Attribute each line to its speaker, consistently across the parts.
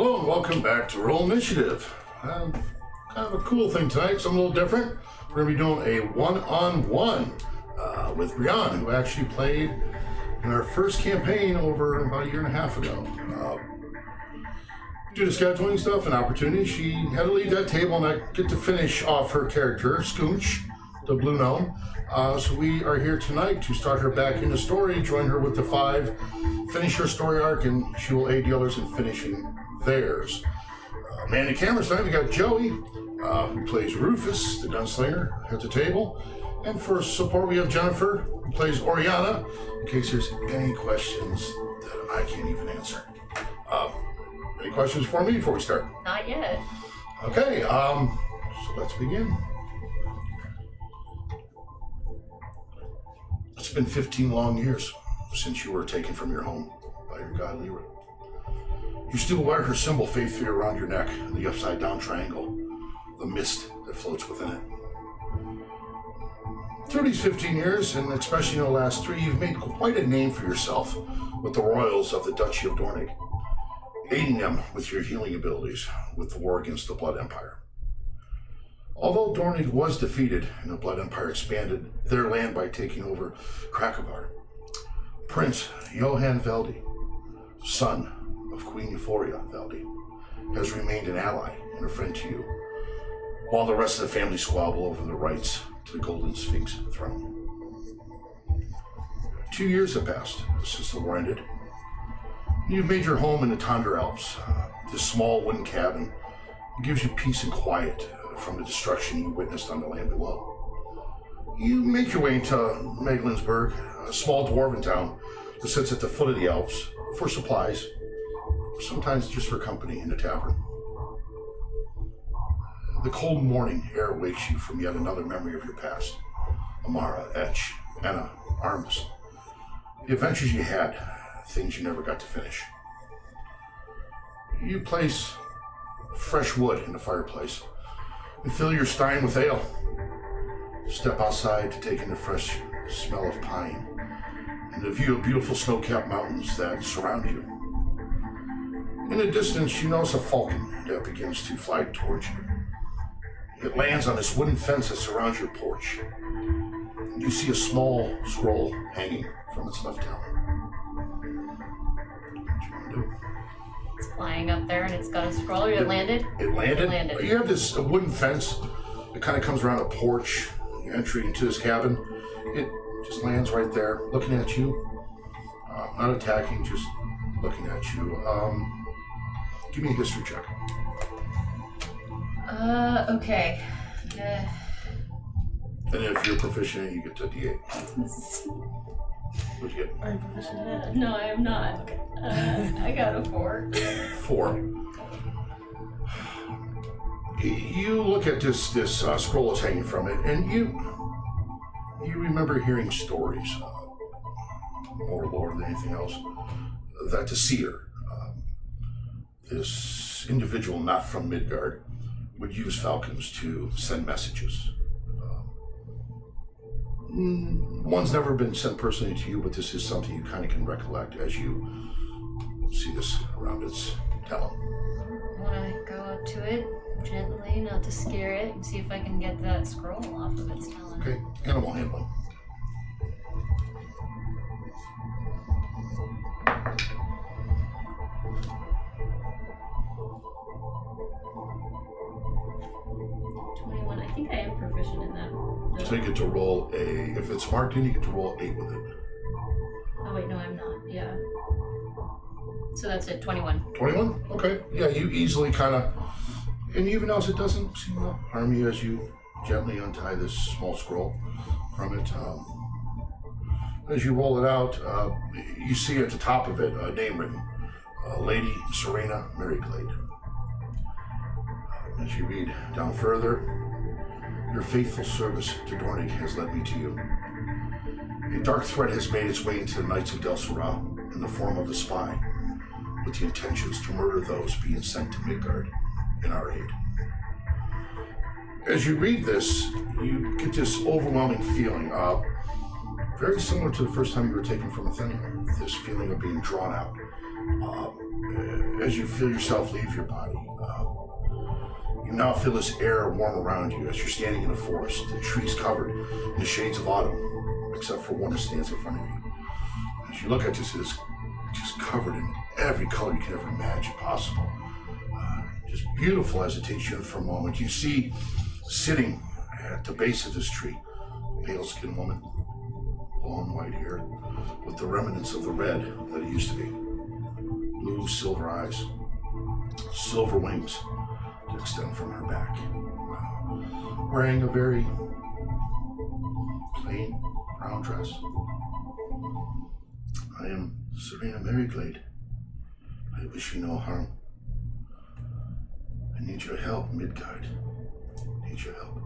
Speaker 1: Hello and welcome back to Roll Initiative. Kind of a cool thing tonight, something a little different. We're going to be doing a one-on-one with Brianne, who actually played in our first campaign over about a year and a half ago. Due to scheduling stuff and opportunity, she had to leave that table and I get to finish off her character, Skoonch the Blue Gnome. So we are here tonight to start her back in the story, join her with the 5, finish her story arc, and she will aid the others in finishing theirs. Man the camera tonight, we got Joey, who plays Rufus, the gunslinger, at the table. And for support, we have Jennifer, who plays Oriana, in case there's any questions that I can't even answer. Any questions for me before we start?
Speaker 2: Not yet.
Speaker 1: Okay, so let's begin. It's been 15 long years since you were taken from your home by your god Lyra. You still wear her symbol faithfully around your neck, the upside-down triangle, the mist that floats within it. Through these 15 years, and especially in the last 3, you've made quite a name for yourself with the royals of the Duchy of Dornig, aiding them with your healing abilities with the war against the Blood Empire. Although Dornig was defeated and the Blood Empire expanded their land by taking over Krakovar, Prince Johann Veldi, son of Queen Euphoria Veldi, has remained an ally and a friend to you, while the rest of the family squabble over the rights to the Golden Sphinx throne. 2 years have passed since the war ended. You've made your home in the Tundra Alps. This small wooden cabin gives you peace and quiet from the destruction you witnessed on the land below. You make your way into Meglinsburg, a small dwarven town that sits at the foot of the Alps, for supplies, sometimes just for company in a tavern. The cold morning air wakes you from yet another memory of your past. Amara, Etch, Anna, Armus. The adventures you had, things you never got to finish. You place fresh wood in the fireplace and fill your stein with ale. Step outside to take in the fresh smell of pine and the view of beautiful snow-capped mountains that surround you. In the distance, you notice a falcon that begins to fly towards you. It lands on this wooden fence that surrounds your porch. You see a small scroll hanging from its left tail. What you want to do?
Speaker 2: It's flying up there and it's got a scroll. It landed?
Speaker 1: It landed.
Speaker 2: It landed.
Speaker 1: You have this wooden fence that kind of comes around a porch, entry into this cabin. It just lands right there, looking at you. Not attacking, just looking at you. Give me a history check.
Speaker 2: Okay.
Speaker 1: And if you're proficient, you get to D8. What'd you get?
Speaker 3: Are you proficient in it?
Speaker 2: No, I am not.
Speaker 3: Okay.
Speaker 2: I got a 4.
Speaker 1: 4. You look at this scroll that's hanging from it, and you remember hearing stories, more lore than anything else, that the seer, this individual not from Midgard, would use falcons to send messages. One's never been sent personally to you, but this is something you kind of can recollect as you see this around its talon.
Speaker 2: I want to go up to it gently, not to scare it, and see if I can get that scroll off of its talon.
Speaker 1: Okay, animal handling.
Speaker 2: I think I am proficient in that. No.
Speaker 1: So you get to roll if it's marked in, you get to roll 8 with it.
Speaker 2: Oh wait, no, I'm not. Yeah. So that's it, 21.
Speaker 1: 21? Okay. Yeah, you easily kind of, and even else it doesn't seem to harm you as you gently untie this small scroll from it. As you roll it out, you see at the top of it a name written, Lady Serena Maryglade. As you read down further, your faithful service to Dornig has led me to you. A dark threat has made its way into the Knights of Del Sera in the form of a spy, with the intentions to murder those being sent to Midgard in our aid. As you read this, you get this overwhelming feeling, very similar to the first time you were taken from Athena, this feeling of being drawn out. as you feel yourself leave your body, you now feel this air warm around you as you're standing in a forest, the trees covered in the shades of autumn, except for one that stands in front of you. As you look at this, it's just covered in every color you could ever imagine possible. Just beautiful as it takes you in for a moment. You see, sitting at the base of this tree, a pale-skinned woman, long white hair, with the remnants of the red that it used to be. Blue, silver eyes, silver wings to extend from her back. Wearing a very plain brown dress. I am Serena Maryglade. I wish you no harm. I need your help, Midgard. I need your help.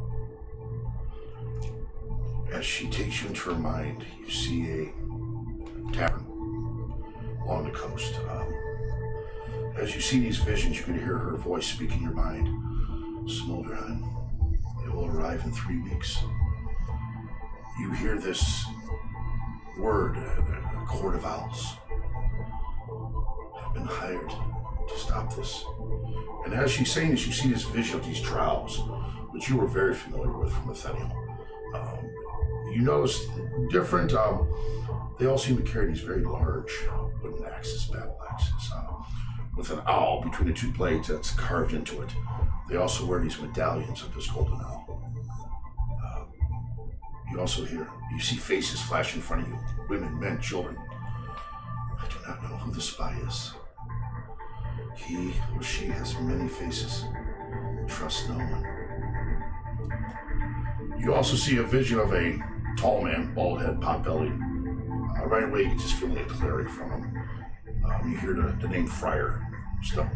Speaker 1: As she takes you into her mind, you see a tavern along the coast. As you see these visions, you can hear her voice speak in your mind. Smolderheim, they will arrive in 3 weeks. You hear this word, a court of owls. Have been hired to stop this. And as she's saying this, you see this vision of these trowels, which you were very familiar with from Athenium. You notice different, they all seem to carry these very large wooden axes, battle axes, with an owl between the two blades that's carved into it. They also wear these medallions of this golden owl. You see faces flash in front of you, women, men, children. I do not know who the spy is. He or she has many faces. Trust no one. You also see a vision of a tall man, bald head, pot-bellied. Right away, you can just feel a clarity from him. You hear the name Friar Stone.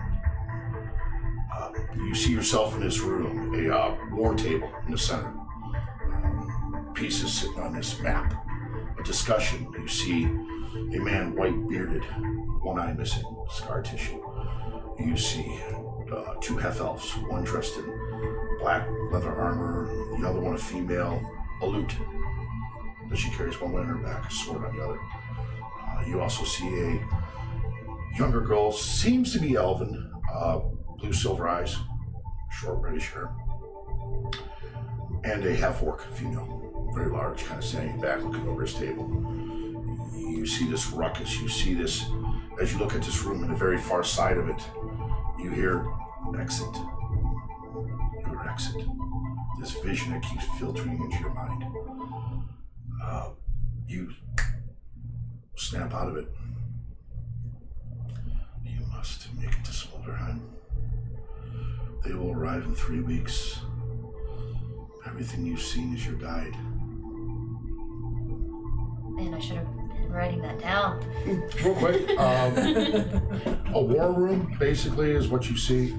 Speaker 1: You see yourself in this room, a war table in the center. Pieces sitting on this map. A discussion. You see a man, white-bearded, one eye missing, scar tissue. You see 2 half-elves, one dressed in black leather armor, the other one a female, a lute that she carries one way on her back, a sword on the other. You also see a younger girl, seems to be elven, blue silver eyes, short reddish hair, and a half-orc female, very large, kind of standing back looking over his table. You see this ruckus, you see this, as you look at this room, in the very far side of it, you hear exit. Your exit. This vision that keeps filtering into your mind. You snap out of it. You must make it to Smolderheim. They will arrive in 3 weeks. Everything you've seen is your guide.
Speaker 2: Man, I should have been writing that down.
Speaker 1: Real quick, a war room basically is what you see.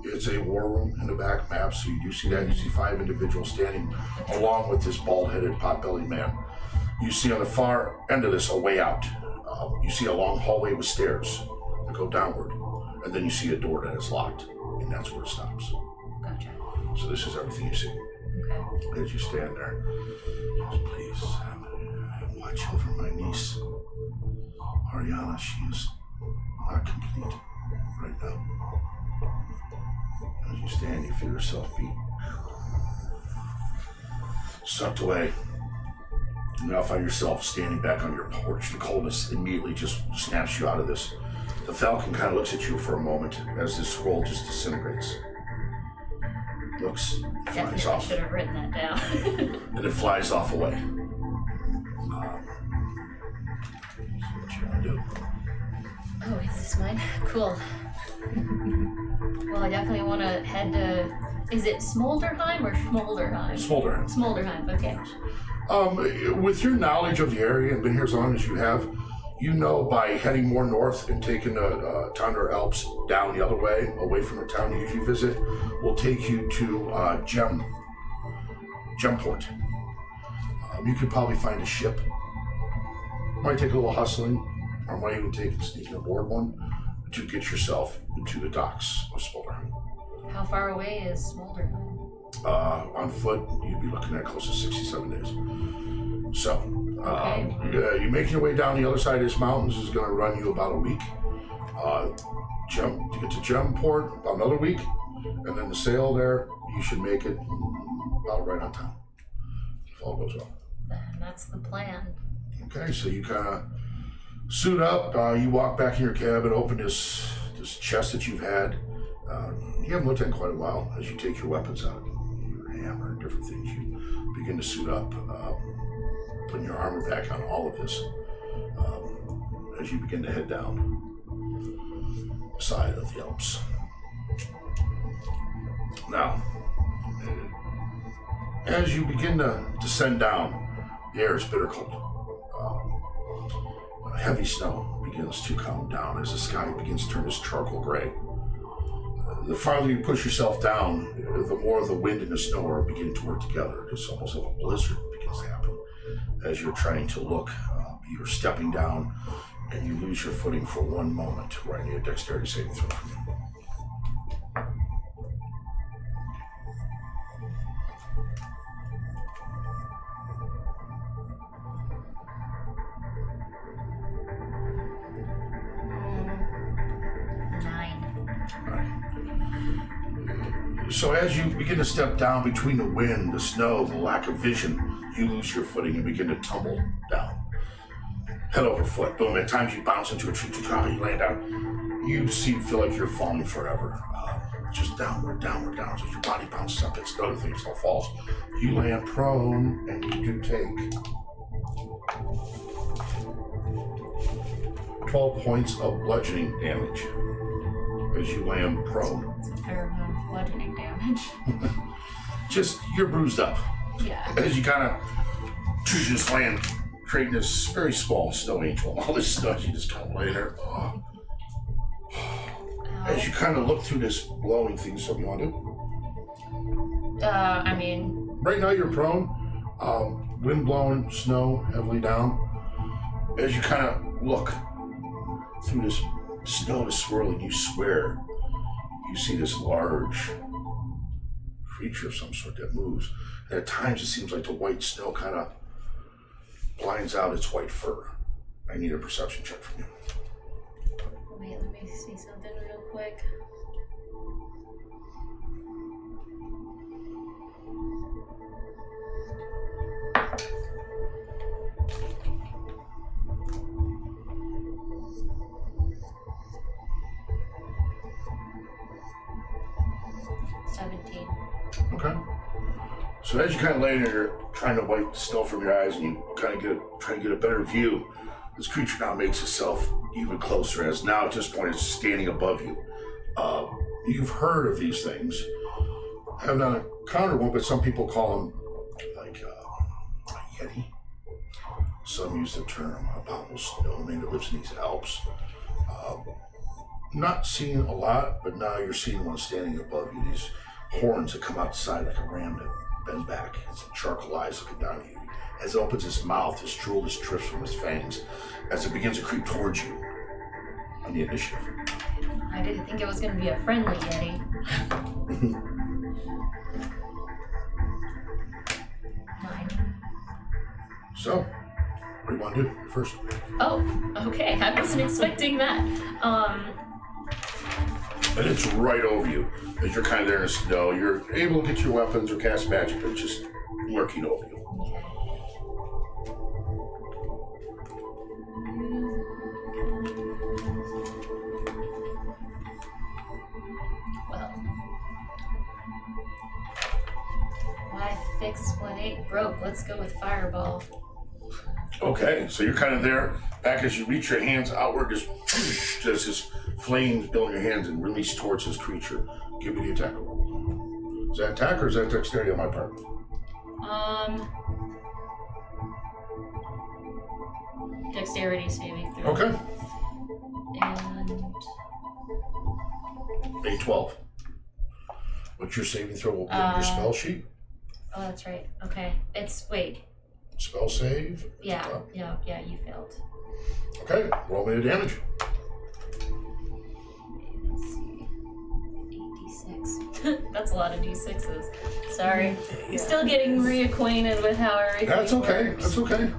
Speaker 1: It's a war room in the back map, so you do see that. You see 5 individuals standing along with this bald-headed, pot-bellied man. You see on the far end of this a way out. You see a long hallway with stairs that go downward, and then you see a door that is locked, and that's where it stops.
Speaker 2: Gotcha.
Speaker 1: So this is everything you see.
Speaker 2: Okay.
Speaker 1: As you stand there, just please watch over my niece, Ariana. She is not complete right now. As you stand, you feel yourself be sucked away. You now find yourself standing back on your porch. The coldness immediately just snaps you out of this. The falcon kind of looks at you for a moment as this scroll just disintegrates. Looks, flies
Speaker 2: Definitely
Speaker 1: off,
Speaker 2: should have written that down.
Speaker 1: and it flies off away. So what you want to do?
Speaker 2: Oh, is this mine? Cool. Well, I definitely want to head to... Is it Smolderheim or Schmolderheim?
Speaker 1: Smolderheim.
Speaker 2: Smolderheim, okay.
Speaker 1: With your knowledge of the area and been here as long as you have, you know by heading more north and taking the Tundra Alps down the other way, away from the town you usually visit, will take you to Gemport. You could probably find a ship. Might take a little hustling, or might even take sneaking aboard one to get yourself into the docks of Smolderheim.
Speaker 2: How far away is Smolderheim?
Speaker 1: On foot, you'd be looking at close to 67 days. So,
Speaker 2: Okay.
Speaker 1: you making your way down the other side of these mountains is going to run you about a week. to get to Unported about another week, and then the sail there, you should make it about right on time, if all goes well.
Speaker 2: And that's the plan.
Speaker 1: Okay, so you kind of suit up, you walk back in your cabin, open this chest that you've had. You haven't looked at in quite a while. As you take your weapons out, your hammer and different things, you begin to suit up, putting your armor back on, all of this, as you begin to head down the side of the Alps. Now, as you begin to descend down, the air is bitter cold. Heavy snow begins to come down as the sky begins to turn this charcoal gray. The farther you push yourself down, the more the wind and the snow are beginning to work together. It's almost like a blizzard begins to happen. As you're trying to look, you're stepping down and you lose your footing for one moment. Where I need a dexterity saving throw from you. So as you begin to step down between the wind, the snow, the lack of vision, you lose your footing and begin to tumble down. Head over foot. Boom. At times you bounce into a tree, you land down. You feel like you're falling forever. Just downward, downward, downward. So your body bounces up. It's another thing, it all falls. You land prone and you do take 12 points of bludgeoning damage as you land prone.
Speaker 2: It's a fair amount of bludgeoning damage.
Speaker 1: Just, you're bruised up.
Speaker 2: Yeah.
Speaker 1: As you kind of just land, creating this very small snow angel. All this snow, you just kind of lay there. Oh. As you kind of look through this blowing thing, something you want to do?
Speaker 2: I mean...
Speaker 1: Right now you're prone. Wind blowing, snow heavily down. As you kind of look through this snow is swirling, you swear you see this large creature of some sort that moves. And at times it seems like the white snow kind of blinds out its white fur. I need a perception check from you.
Speaker 2: Wait, let me see something real quick.
Speaker 1: Okay. So as you kind of lay there, you're trying to wipe the snow from your eyes, and you kind of try to get a better view. This creature now makes itself even closer, as now at this point it's standing above you. You've heard of these things. I have not encountered one, but some people call them like a yeti. Some use the term abominable snowman that lives in these Alps. Not seeing a lot, but now you're seeing one standing above you. These horns that come out the side like a ram that bends back. It's charcoal eyes looking down at you. As it opens its mouth, this drool just drips from its fangs as it begins to creep towards you on the initiative.
Speaker 2: I didn't think it was going to be a friendly Yeti. 9.
Speaker 1: So, what do you want to do first?
Speaker 2: Oh, okay. I wasn't expecting that.
Speaker 1: And it's right over you. As you're kind of there in the snow, you're able to get your weapons or cast magic, but it's just lurking over you.
Speaker 2: Well, why fix what ain't broke? Let's go with Fireball.
Speaker 1: Okay, so you're kind of there, back as you reach your hands outward, just this flames build in your hands and release towards this creature. Give me the attack roll. Is that attack or is that dexterity on my part?
Speaker 2: Dexterity saving throw.
Speaker 1: Okay.
Speaker 2: And
Speaker 1: A 12. What's your saving throw will be on your spell sheet?
Speaker 2: Oh, that's right. Okay. Wait.
Speaker 1: Spell save?
Speaker 2: Yeah, you failed.
Speaker 1: Okay, roll me the damage.
Speaker 2: Let's see. 8d6. That's a lot of d6s. Sorry. I'm still getting reacquainted with how everything
Speaker 1: That's okay,
Speaker 2: works.
Speaker 1: that's okay.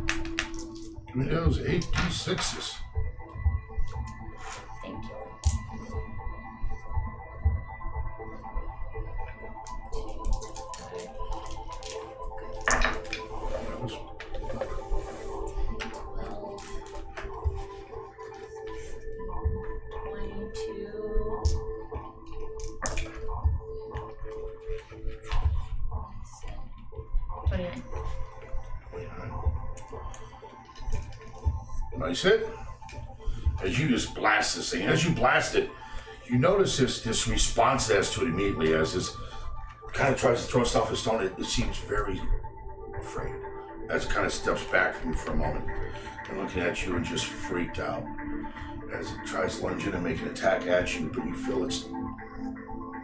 Speaker 1: Give me those 8d6s.
Speaker 2: Thank you.
Speaker 1: Nice hit. As you just blast this thing, as you blast it, you notice this response it has to it immediately as this kind of tries to throw stuff at stone. It seems very afraid as it kind of steps back from you for a moment and looking at you and just freaked out as it tries to lunge in and make an attack at you, but you feel it's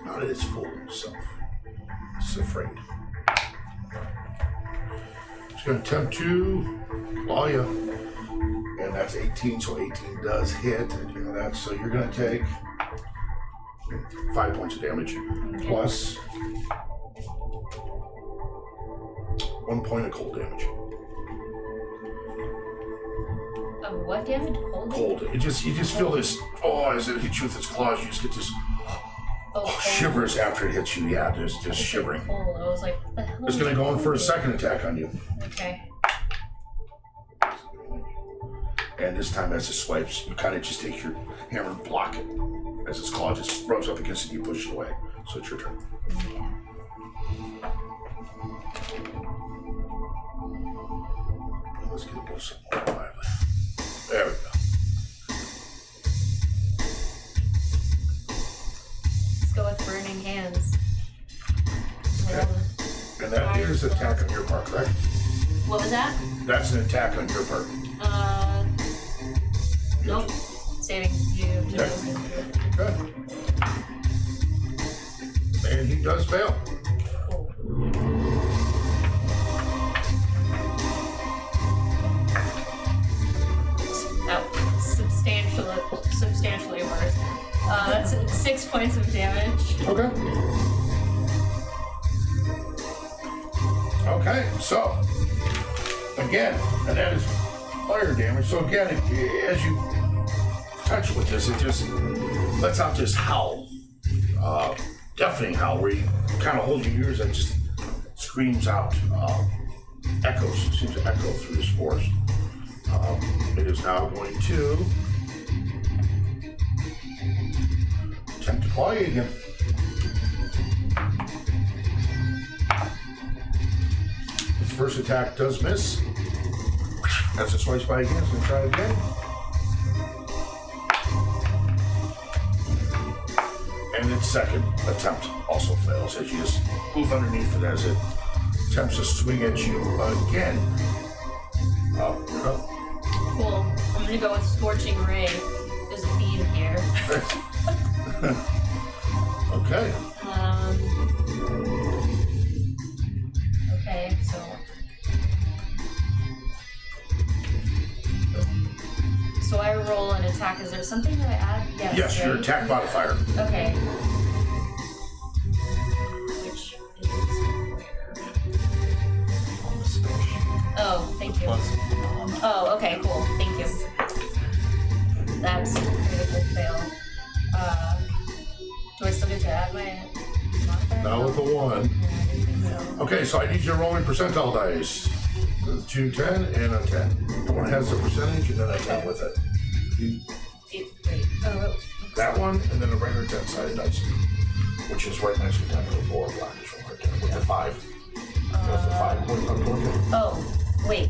Speaker 1: not at its full self. It's afraid. It's going to attempt to claw you, and that's 18, so 18 does hit. You know that, so you're going to take 5 points of damage plus 1 point of cold damage.
Speaker 2: Of what damage?
Speaker 1: Cold. You just feel this. Oh, as it hits you with its claws, you just get this shivers after it hits you. Yeah, there's just shivering.
Speaker 2: Cold. I was like, what the hell?
Speaker 1: It's going to go in for a second attack on you.
Speaker 2: Okay.
Speaker 1: And this time, as it swipes, you kind of just take your hammer and block it. As its claw just rubs up against it, you push it away. So it's your turn.
Speaker 2: Yeah.
Speaker 1: Let's get a little more lively. There we go.
Speaker 2: Let's go with burning hands.
Speaker 1: Okay. And that is an attack on your part, correct?
Speaker 2: What was that?
Speaker 1: That's an attack on your part.
Speaker 2: Nope. Saving you.
Speaker 1: Okay. Good. And he does fail.
Speaker 2: Cool. Oh, substantially worse. That's 6 points of damage.
Speaker 1: Okay. Okay, so again, and that is fire damage. So again, as you touch it with this, it just lets out this howl, deafening howl, where you kind of hold your ears and just screams out, echoes. Seems to echo through this forest. It is now going to attempt to claw you again. Its first attack does miss. As it swipes by again, it's going to try again. And its second attempt also fails as you just move underneath it as it attempts to swing at you again. You're up.
Speaker 2: Cool. I'm gonna go with Scorching Ray. There's a theme here.
Speaker 1: Okay.
Speaker 2: Okay, so I roll an attack. Is there something that I add?
Speaker 1: Yes,
Speaker 2: right?
Speaker 1: your attack modifier.
Speaker 2: Okay. Which is where? Oh, thank you. Oh, okay, cool. Thank you. That's a critical fail. Do I still get to add my modifier?
Speaker 1: Now with a 1.
Speaker 2: Yeah, I didn't think so.
Speaker 1: Okay, so I need you to roll me percentile dice. 2 10 and a 10. The one has the percentage and then a 10 with it.
Speaker 2: Wait. Oh,
Speaker 1: That one and then a regular 10-sided dice, which is right next to that little board blackish one right there with the 5. That's the 5 point up toward you.
Speaker 2: Oh, wait.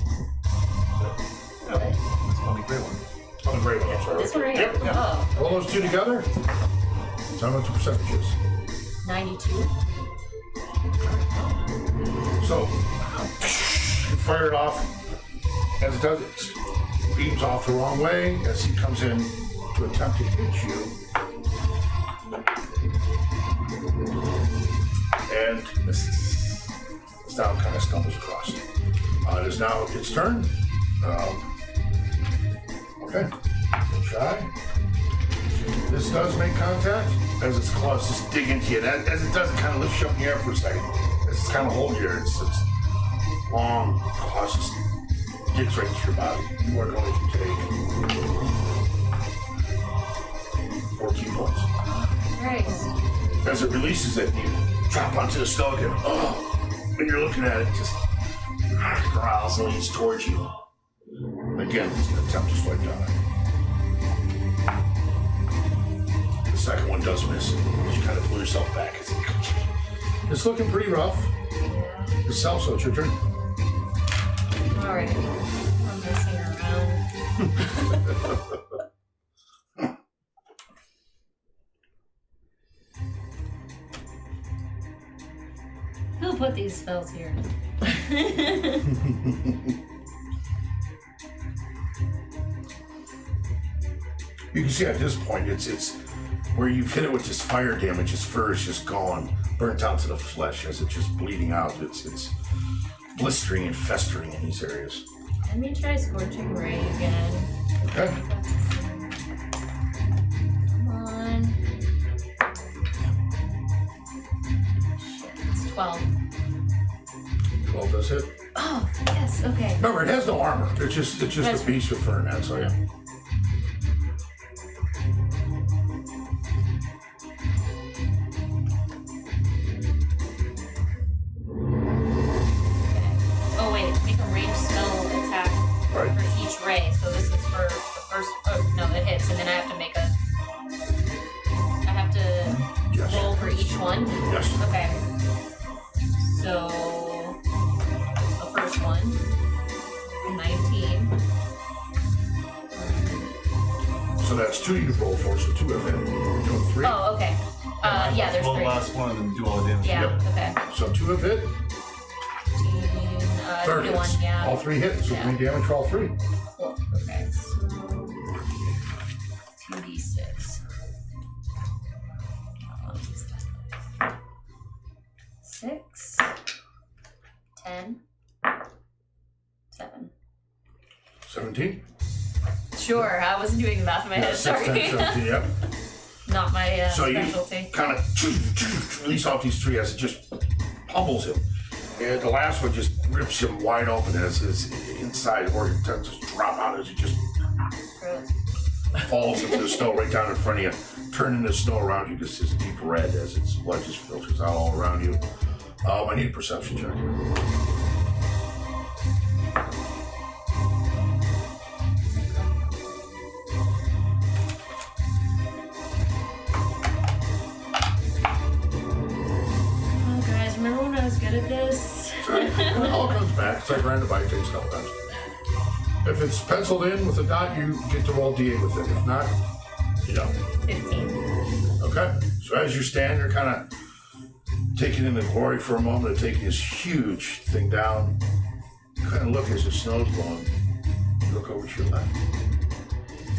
Speaker 3: Yeah, that's on the gray one.
Speaker 1: On the gray one, I'm sorry.
Speaker 2: This one right
Speaker 1: Yep.
Speaker 2: here? Oh,
Speaker 1: Roll those two together. Tell me what the percentage is.
Speaker 2: 92.
Speaker 1: So, you fire it off. As it does, it beams off the wrong way as he comes in to attempt to hit you. And misses. This now kind of stumbles across. It is now its turn. Okay, good try. This does make contact as its claws just dig into you. As it does, it kind of lifts you up in the air for a second. As it's kind of holding you, its long claws just digs right into your body. You are going to take 14 points.
Speaker 2: Nice.
Speaker 1: As it releases it, you drop onto the snow again. Oh, when you're looking at it, it just growls and leans towards you. Again, it's an attempt to swipe down it. The second one does miss. You kind of pull yourself back. It's looking pretty rough.
Speaker 2: Yeah.
Speaker 1: It's also it's your turn.
Speaker 2: Alright. I'm messing around. Who put these spells here?
Speaker 1: You can see at this point, it's where you've hit it with this fire damage. His fur is just gone, burnt out to the flesh as it's just bleeding out. It's blistering and festering in these areas.
Speaker 2: Let me try Scorching Ray again.
Speaker 1: Okay.
Speaker 2: Come on. Shit, it's 12.
Speaker 1: 12 does hit.
Speaker 2: Oh, yes, okay.
Speaker 1: Remember, it has no armor. It's just a beast with fur in that, so yeah.
Speaker 2: For each ray, so this is for the first. Oh no, it hits, and then I have to make a. I have to roll for each one.
Speaker 1: Yes.
Speaker 2: Okay. So the first one, 19.
Speaker 1: So that's 2 you can roll for, so 2 have hit. You're doing 3.
Speaker 2: Oh, okay. Yeah, there's
Speaker 3: roll
Speaker 2: 3.
Speaker 3: the last one and then do all the damage.
Speaker 2: Yeah.
Speaker 1: Yep.
Speaker 2: Okay.
Speaker 1: So 2 have hit.
Speaker 2: 13. 21. Yeah.
Speaker 1: All 3 hit. So 3 damage for all 3.
Speaker 2: Cool. Okay. So 2d6. 6, 10, 7.
Speaker 1: 17.
Speaker 2: Sure, I wasn't doing the math in my head.
Speaker 1: 6,
Speaker 2: Sorry.
Speaker 1: 10, 17, yep.
Speaker 2: Not my
Speaker 1: So
Speaker 2: specialty.
Speaker 1: you kind of release off these 3 as it just pummels him. And the last one just rips him wide open as his inside organ tends to drop out as he just falls into the snow right down in front of you, turning the snow around you just as deep red as its blood just filters out all around you. I need a perception check.
Speaker 2: Remember when I was good at this?
Speaker 1: It all comes back. It's like random bite takes a couple times. If it's penciled in with a dot, you get to roll D8 with it. If not, you don't.
Speaker 2: 15.
Speaker 1: Okay. So as you stand, you're kind of taking in the glory for a moment of taking this huge thing down. You kind of look as the snow's blowing. You look over to your left.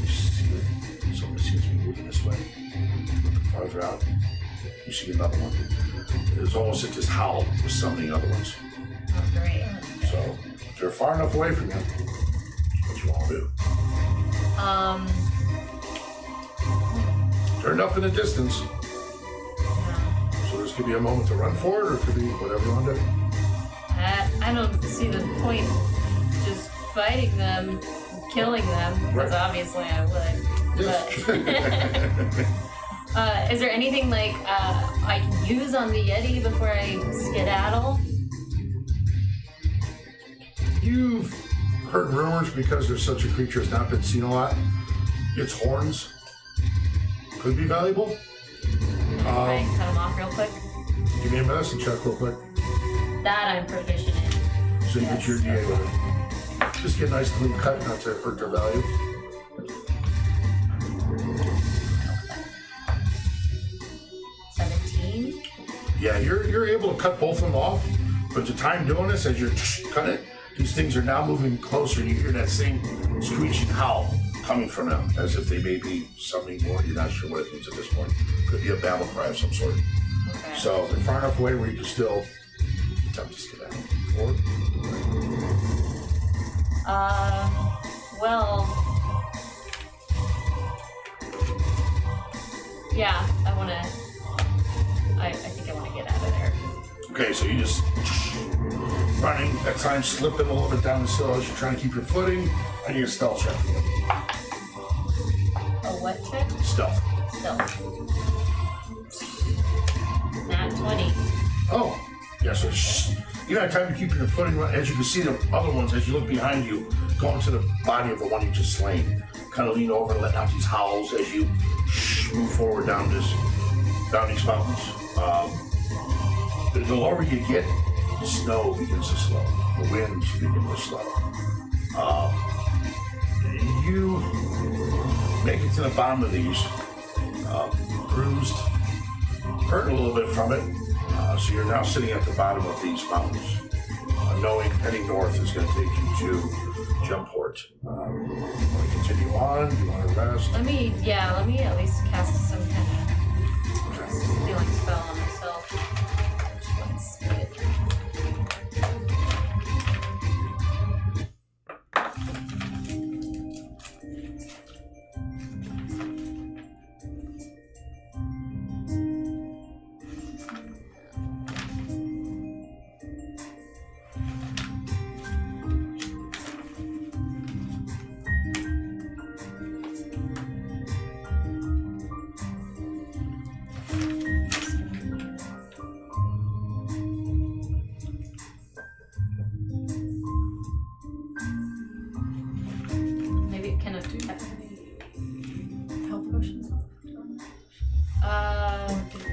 Speaker 1: You see that somebody seems to be moving this way. Look farther out. You see another one. It's almost like this howl with summoning other ones.
Speaker 2: Oh, great.
Speaker 1: So if they're far enough away from you, that's what you want to do. They're enough in the distance. So this could be a moment to run for it, or it could be whatever you want to do.
Speaker 2: I don't see the point just fighting them, killing them, because obviously I would.
Speaker 1: Yes.
Speaker 2: But, is there anything like I can use on the Yeti before I skedaddle?
Speaker 1: You've heard rumors because there's such a creature has not been seen a lot. Its horns could be valuable.
Speaker 2: Can I cut them off real quick?
Speaker 1: Give me a medicine check real quick.
Speaker 2: That I'm proficient in.
Speaker 1: So you get your DA with it. Just get a nice clean cut, not to hurt their value.
Speaker 2: 17.
Speaker 1: Yeah, you're able to cut both of them off, but the time doing this, as you're cutting it, these things are now moving closer, and you hear that same screeching howl coming from them, as if they may be summoning more. You're not sure what it means at this point. Could be a battle cry of some sort.
Speaker 2: Okay.
Speaker 1: So they're far enough away where you can still attempt to get out. Forward.
Speaker 2: Well, yeah, I think I want to get out of there.
Speaker 1: Okay, so you just running, that time slipping a little bit down the sill as you're trying to keep your footing. I need a stealth check for you.
Speaker 2: A what check?
Speaker 1: Stealth.
Speaker 2: Stealth. Nat 20.
Speaker 1: Oh, yeah, so you have time to keep your footing. As you can see the other ones, as you look behind you, going to the body of the one you just slain. Kind of lean over and let out these howls as you move forward down these mountains. The lower you get, the snow begins to slow. The winds begin to slow.
Speaker 4: You make it to the bottom of these, bruised, hurt a little bit from it. So you're now sitting at the bottom of these mountains, knowing heading north is going to take you to Unported. You want to continue on? Do you want to rest?
Speaker 2: Let me at least cast some kind of healing spell on myself. Let's see it.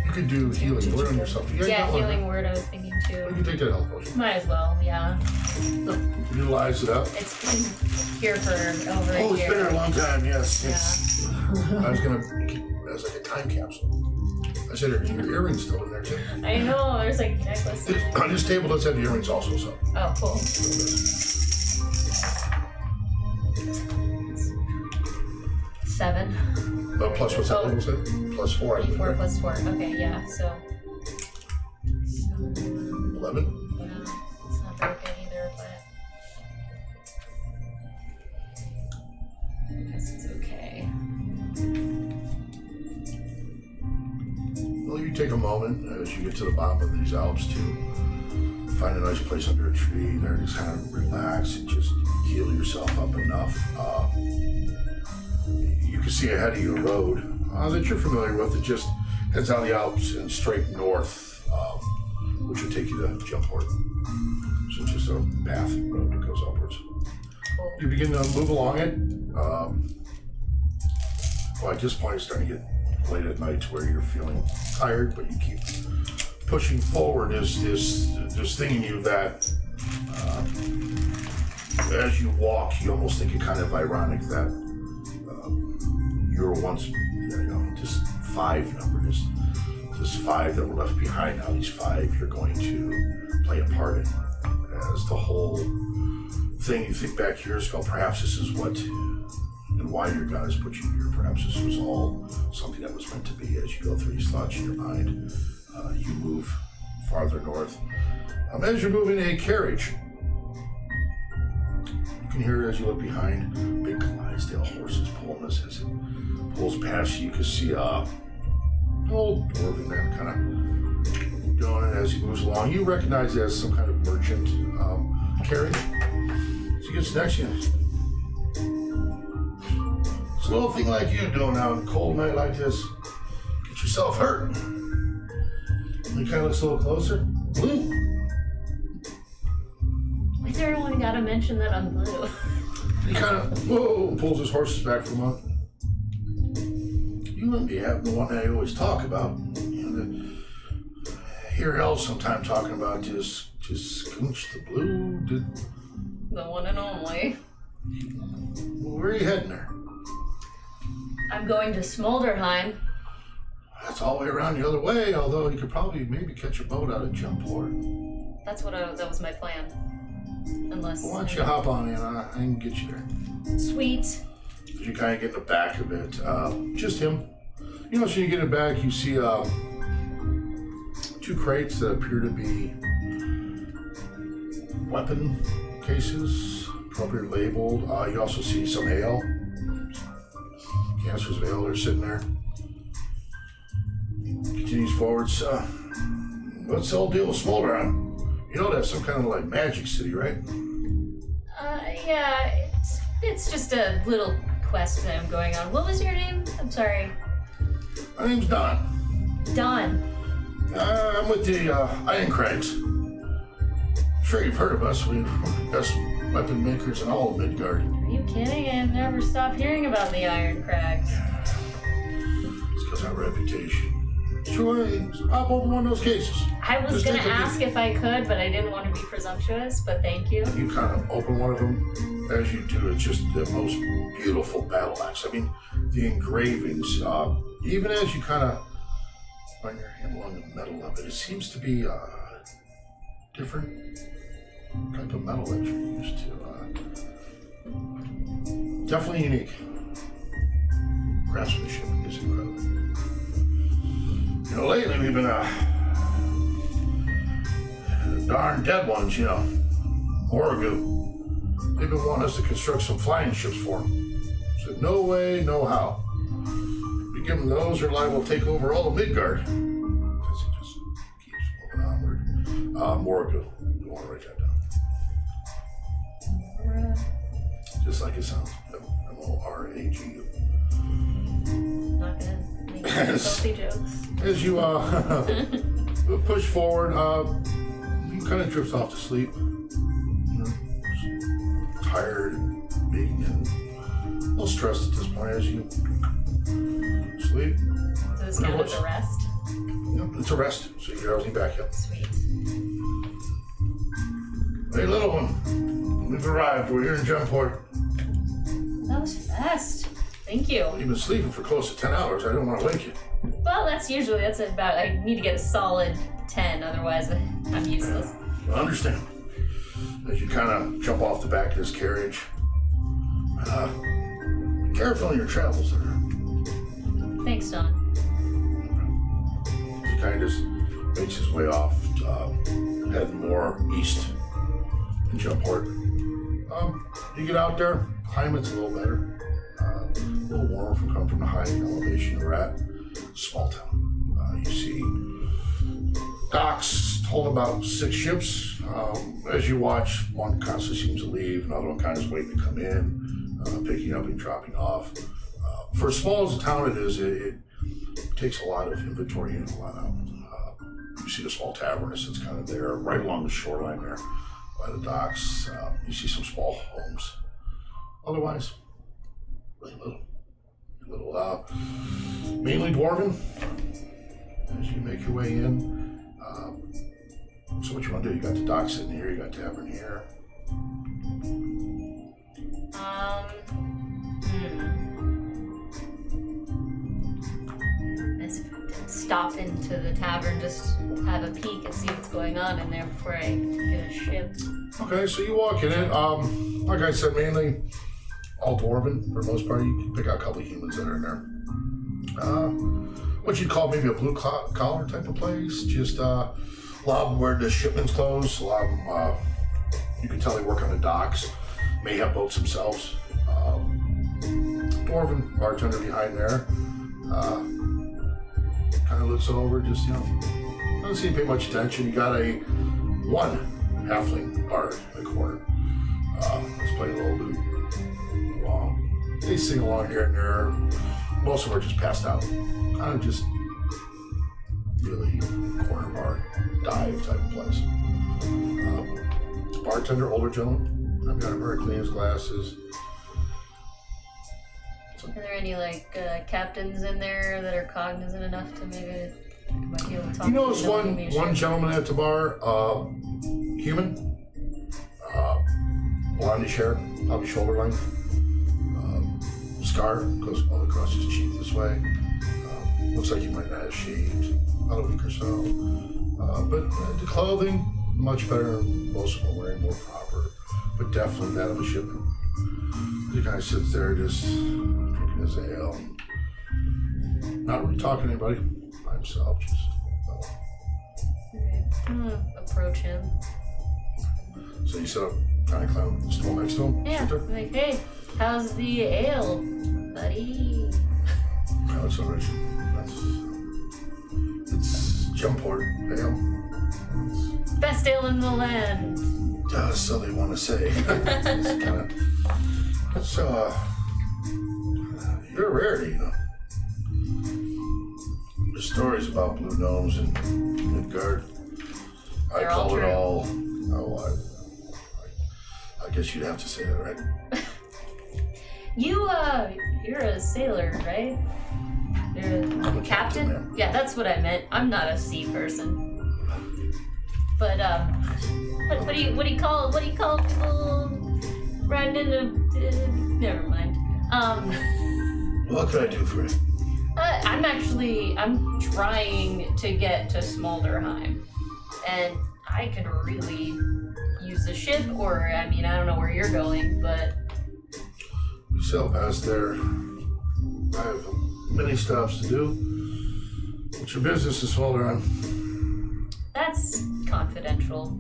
Speaker 1: You could do healing word on yourself.
Speaker 2: Yeah, healing word I was thinking too.
Speaker 1: You can take that health potion.
Speaker 2: Might as well, yeah.
Speaker 1: Utilize it up.
Speaker 2: It's been here for over a year.
Speaker 4: Oh, it's been here a long time, yes.
Speaker 2: Yeah.
Speaker 1: I was going to make it as like a time capsule. I said your earrings still in there too.
Speaker 2: I know, there's like necklaces.
Speaker 1: On this table, let's have the earrings also. So.
Speaker 2: Oh, cool. 7.
Speaker 1: Plus what's that level say? Plus 4. I think,
Speaker 2: 4
Speaker 1: right?
Speaker 2: plus 4. Okay, yeah, so.
Speaker 1: 11.
Speaker 2: Yeah, it's not very good either, but. I guess it's okay.
Speaker 1: Well, you take a moment as you get to the bottom of these Alps to find a nice place under a tree there, just kind of relax and just heal yourself up enough. You can see ahead of you a road that you're familiar with. It just heads down the Alps and straight north, which will take you to Unported. So it's just a path road that goes upwards. You begin to move along it. Well, at this point, it's starting to get late at night to where you're feeling tired, but you keep pushing forward. Is this thing in you that as you walk, you almost think it kind of ironic that you were once, this 5 number, this 5 that were left behind. Now these 5 you're going to play a part in. As the whole thing, you think back years ago, perhaps this is what and why your God has put you here. Perhaps this was all something that was meant to be. As you go through these thoughts in your mind, you move farther north. As you're moving a carriage, you can hear as you look behind, big Clydesdale horses pulling this. As it pulls past you, you can see an old dwarven man kind of doing it as he moves along. You recognize it as some kind of merchant carriage. So he gets next to you. It's a little thing like you doing out on a cold night like this. Get yourself hurt. He kind of looks a little closer. Blue.
Speaker 2: Why's everyone gotta mention that I'm blue?
Speaker 1: He kind of, pulls his horses back from up. You wouldn't be having the one that I always talk about. Hear hell sometime talking about just Skoonch the Blue.
Speaker 2: The one and only.
Speaker 1: Well, where are you heading there?
Speaker 2: I'm going to Smolderheim.
Speaker 1: That's all the way around the other way, although you could probably maybe catch a boat out of Unported.
Speaker 2: That's what that was my plan. Unless.
Speaker 1: Well, why don't you hop on in? I can get you there.
Speaker 2: Sweet.
Speaker 1: As you kind of get in the back of it, just him. So you get in the back, you see 2 crates that appear to be weapon cases, appropriately labeled. You also see some ale. Canisters of ale are sitting there. Continues forwards. What's the whole deal with Smolderheim? You know that's some kind of like magic city, right?
Speaker 2: Yeah, it's just a little quest that I'm going on. What was your name? I'm sorry.
Speaker 1: My name's Don.
Speaker 2: Don.
Speaker 1: I'm with the Iron Crags. I'm sure you've heard of us. We're the best weapon makers in all of Midgard.
Speaker 2: Are you kidding? I never stop hearing about the Iron Crags.
Speaker 1: It's because of our reputation. Sure, just pop open one of those cases.
Speaker 2: I was
Speaker 1: Just
Speaker 2: gonna
Speaker 1: take a
Speaker 2: ask if I could, but I didn't want to be presumptuous, but thank you.
Speaker 1: You kind of open one of them. As you do, it's just the most beautiful battle axe. I mean, the engravings, even as you kind of run your hand along the metal of it, it seems to be a different type of metal that you're used to. Definitely unique. Craftsmanship is incredible. You know, lately we've been darn dead ones, you know. Morrigu. They've been wanting us to construct some flying ships for them. Said, no way, no how. We give them those, they're liable to take over all of Midgard. Because it just keeps moving onward. Morrigu. You want to write that down. Just like it sounds. M-O-R-A-G-U.
Speaker 2: Not gonna make any salty jokes.
Speaker 1: As you push forward, you kind of drift off to sleep. You know, just tired, being and a little stressed at this point as you sleep.
Speaker 2: So it's kind of a rest.
Speaker 1: Yep, it's a rest, so you're drowsing back up.
Speaker 2: Sweet.
Speaker 1: Hey, little one, we've arrived. We're here in Unported.
Speaker 2: That was fast. Thank you.
Speaker 1: You've been sleeping for close to 10 hours. I don't want to wake you.
Speaker 2: Well, that's about, I need to get a solid 10, otherwise I'm useless.
Speaker 1: I understand. As you kind of jump off the back of this carriage, be careful on your travels there.
Speaker 2: Thanks, Don.
Speaker 1: He kind of just makes his way off, heading more east in Unported. You get out there, climate's a little better. A little warmer from coming from the high elevation we're at. Small town. You see docks holding about 6 ships. As you watch, one constantly seems to leave, another one kind of is waiting to come in, picking up and dropping off. For as small as a town it is, it takes a lot of inventory in, a lot out. You see the small tavern that sits kind of there, right along the shoreline there by the docks. You see some small homes. Otherwise, really little, mainly dwarven. As you make your way in, so what you want to do? You got the dock sitting here. You got tavern here.
Speaker 2: Stop into the tavern, just have a peek and see what's going on in there before I get a ship.
Speaker 1: Okay, so you walk in it. Like I said, mainly all dwarven for the most part. You can pick out a couple of humans that are in there. What you'd call maybe a blue collar type of place. Just a lot of them wear the shipment's clothes. A lot of them, you can tell they work on the docks. May have boats themselves. Dwarven bartender behind there. Kind of looks over, just, you know, doesn't seem to pay much attention. You got one halfling bard in the corner. Let's play a little lute. They sing along here and there. Most of them are just passed out. Kind of just really corner bar, dive type of place. Bartender, older gentleman. I've got him very clean, his glasses.
Speaker 2: Are there any captains in there that are cognizant enough to maybe might be able to talk?
Speaker 1: You notice one gentleman at the bar, human, blondish hair, probably shoulder length, scar goes all across his cheek this way. Looks like he might not have shaved about a week or so. But the clothing, much better. Most of them are wearing more proper, but definitely that of a shipment. He kind of sits there just drinking his ale, not really talking to anybody, by himself, just.
Speaker 2: I'm gonna approach him.
Speaker 1: So you sit up, kind of climb the stool next to him?
Speaker 2: Yeah, like, hey, how's the ale, buddy?
Speaker 1: No, it's original. It's Unported ale.
Speaker 2: Best ale in the land.
Speaker 1: So they want to say. It's kind of. So, you're a rarity, you know. The stories about blue gnomes and Midgard, I call it all. Oh, I guess you'd have to say that, right?
Speaker 2: You're a sailor, right? You're a captain? Yeah, that's what I meant. I'm not a sea person. But what do you call people riding in a never mind.
Speaker 4: What can I do for you?
Speaker 2: I'm trying to get to Smolderheim, and I could really use the ship, or I don't know where you're going, but
Speaker 1: We sail past there. I have many stops to do. What's your business is on?
Speaker 2: that's confidential.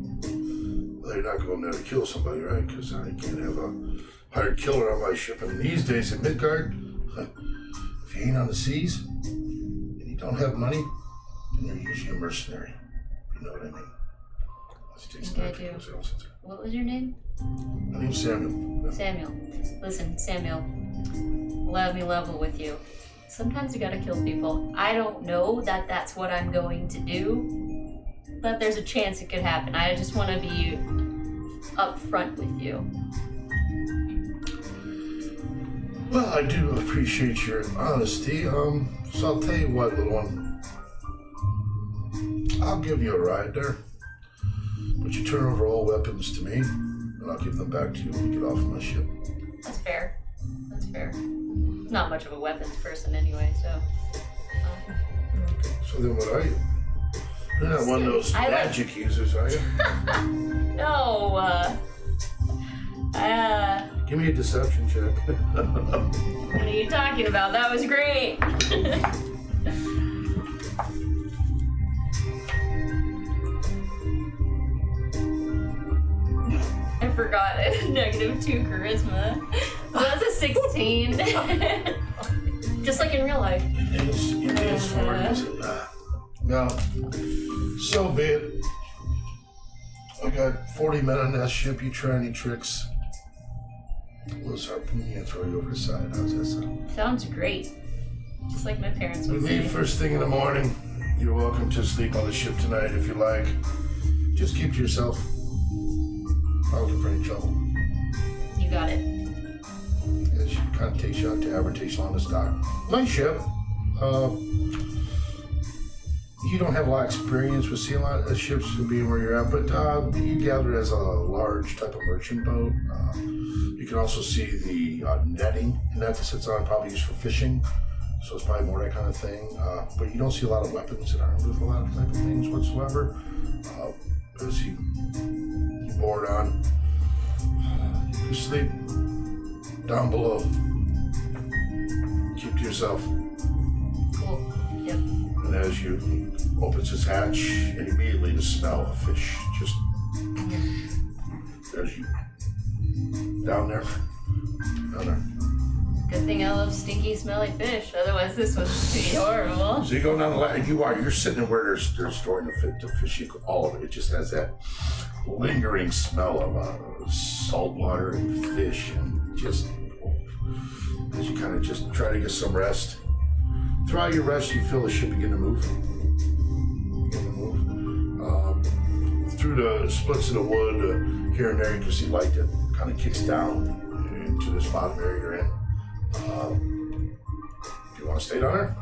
Speaker 1: Well, you're not going there to kill somebody, right? Because I can't have a hired killer on my ship. And these days in Midgard, if you ain't on the seas and you don't have money, then you're usually a mercenary. You know what I mean?
Speaker 2: I do. What was your name?
Speaker 1: My name's Samuel.
Speaker 2: Samuel. Listen, Samuel, let me level with you. Sometimes you gotta kill people. I don't know that that's what I'm going to do, but there's a chance it could happen. I just want to be upfront with you.
Speaker 1: Well, I do appreciate your honesty. So I'll tell you what, little one. I'll give you a ride there. But you turn over all weapons to me, and I'll give them back to you when you get off my ship.
Speaker 2: That's fair. That's fair. Not much of a weapons person anyway, so.
Speaker 1: So then what are you? You're not one of those magic users, are you?
Speaker 2: No,
Speaker 1: Give me a deception check.
Speaker 2: what are you talking about? That was great. I forgot it. -2 charisma. So that's a 16. Just like in real life.
Speaker 1: It is for you. No. So be it. I got 40 men on that ship. You try any tricks, we'll harpoon you and throw you over the side. How's that sound?
Speaker 2: Sounds great. Just like my parents
Speaker 1: We
Speaker 2: would say.
Speaker 1: leave first thing in the morning. You're welcome to sleep on the ship tonight if you like. Just keep to yourself. Not looking for any trouble.
Speaker 2: You got it.
Speaker 1: Yeah, she kind of takes you out to Habitation on the dock. Nice ship. You don't have a lot of experience with seeing a lot of ships and being where you're at, but you gather it as a large type of merchant boat. You can also see the netting that sits on, probably used for fishing. So it's probably more that kind of thing. But you don't see a lot of weapons and armed with a lot of type of things whatsoever. As you board on, you can sleep down below. Keep to yourself.
Speaker 2: Cool. Yep.
Speaker 1: And as you opens his hatch, and immediately the smell of fish just as you down there.
Speaker 2: Good thing I love stinky, smelly fish. Otherwise, this would be horrible.
Speaker 1: So you go down the ladder, you're sitting where they're storing the fish. All of it just has that lingering smell of salt water and fish, and just as you kind of just try to get some rest. Throughout your rest, you feel the ship begin to move. Through the splits of the wood, here and there, you can see light that kind of kicks down into this bottom area you're in. Do you want to stay down there?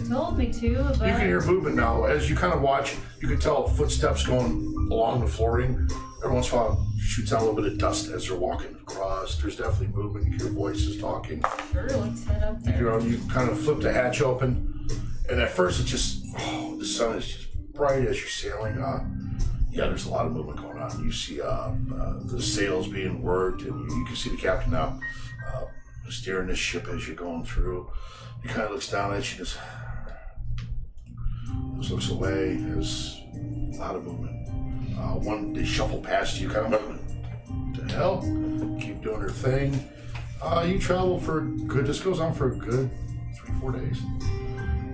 Speaker 2: You told me to, but...
Speaker 1: You can hear movement now. As you kind of watch, you can tell footsteps going along the flooring. Every once in a while, shoots out a little bit of dust as they're walking across. There's definitely movement. You hear voices talking.
Speaker 2: Sure, let's head up there.
Speaker 1: You kind of flip the hatch open, and at first it's just, the sun is just bright as you're sailing. Yeah, there's a lot of movement going on. You see the sails being worked, and you can see the captain now steering this ship as you're going through. He kind of looks down at you, just looks away. There's a lot of movement. They shuffle past you, kind of like, what the hell? Keep doing their thing. You travel for good, this goes on for a good 3-4 days.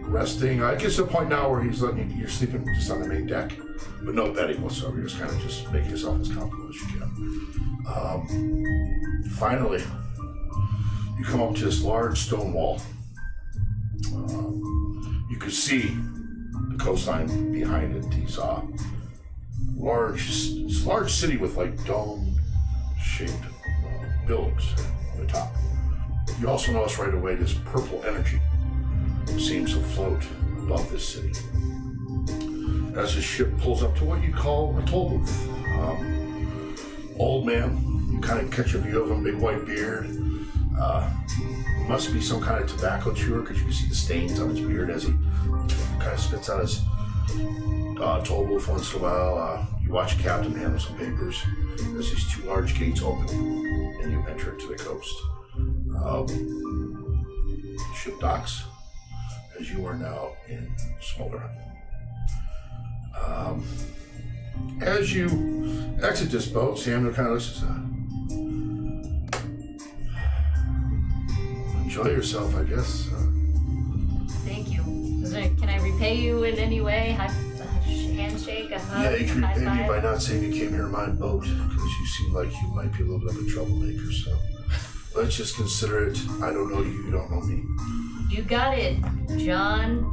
Speaker 1: Resting. It gets to a point now where he's letting you're sleeping just on the main deck, but no bedding whatsoever. You're just kind of just making yourself as comfortable as you can. Finally, you come up to this large stone wall. You can see the coastline behind it. These large city with like dome-shaped buildings on the top. You also notice right away this purple energy seems to float above this city. as his ship pulls up to what you call a toll booth. Old man, you kind of catch a view of him, big white beard. Must be some kind of tobacco chewer because you can see the stains on his beard as he kind of spits out his toll booth once in a while. You watch a captain handle some papers as these two large gates open and you enter into the coast. Ship docks as you are now in Smolder. As you exit this boat, Samuel kind of listens. Enjoy yourself, I guess.
Speaker 2: Thank you. Can I repay you in any way? A handshake, a hug,
Speaker 1: Yeah, you can
Speaker 2: high
Speaker 1: repay me
Speaker 2: five?
Speaker 1: by not saying you came here in my boat, because you seem like you might be a little bit of a troublemaker, so let's just consider it. I don't know you don't know me.
Speaker 2: You got it, John.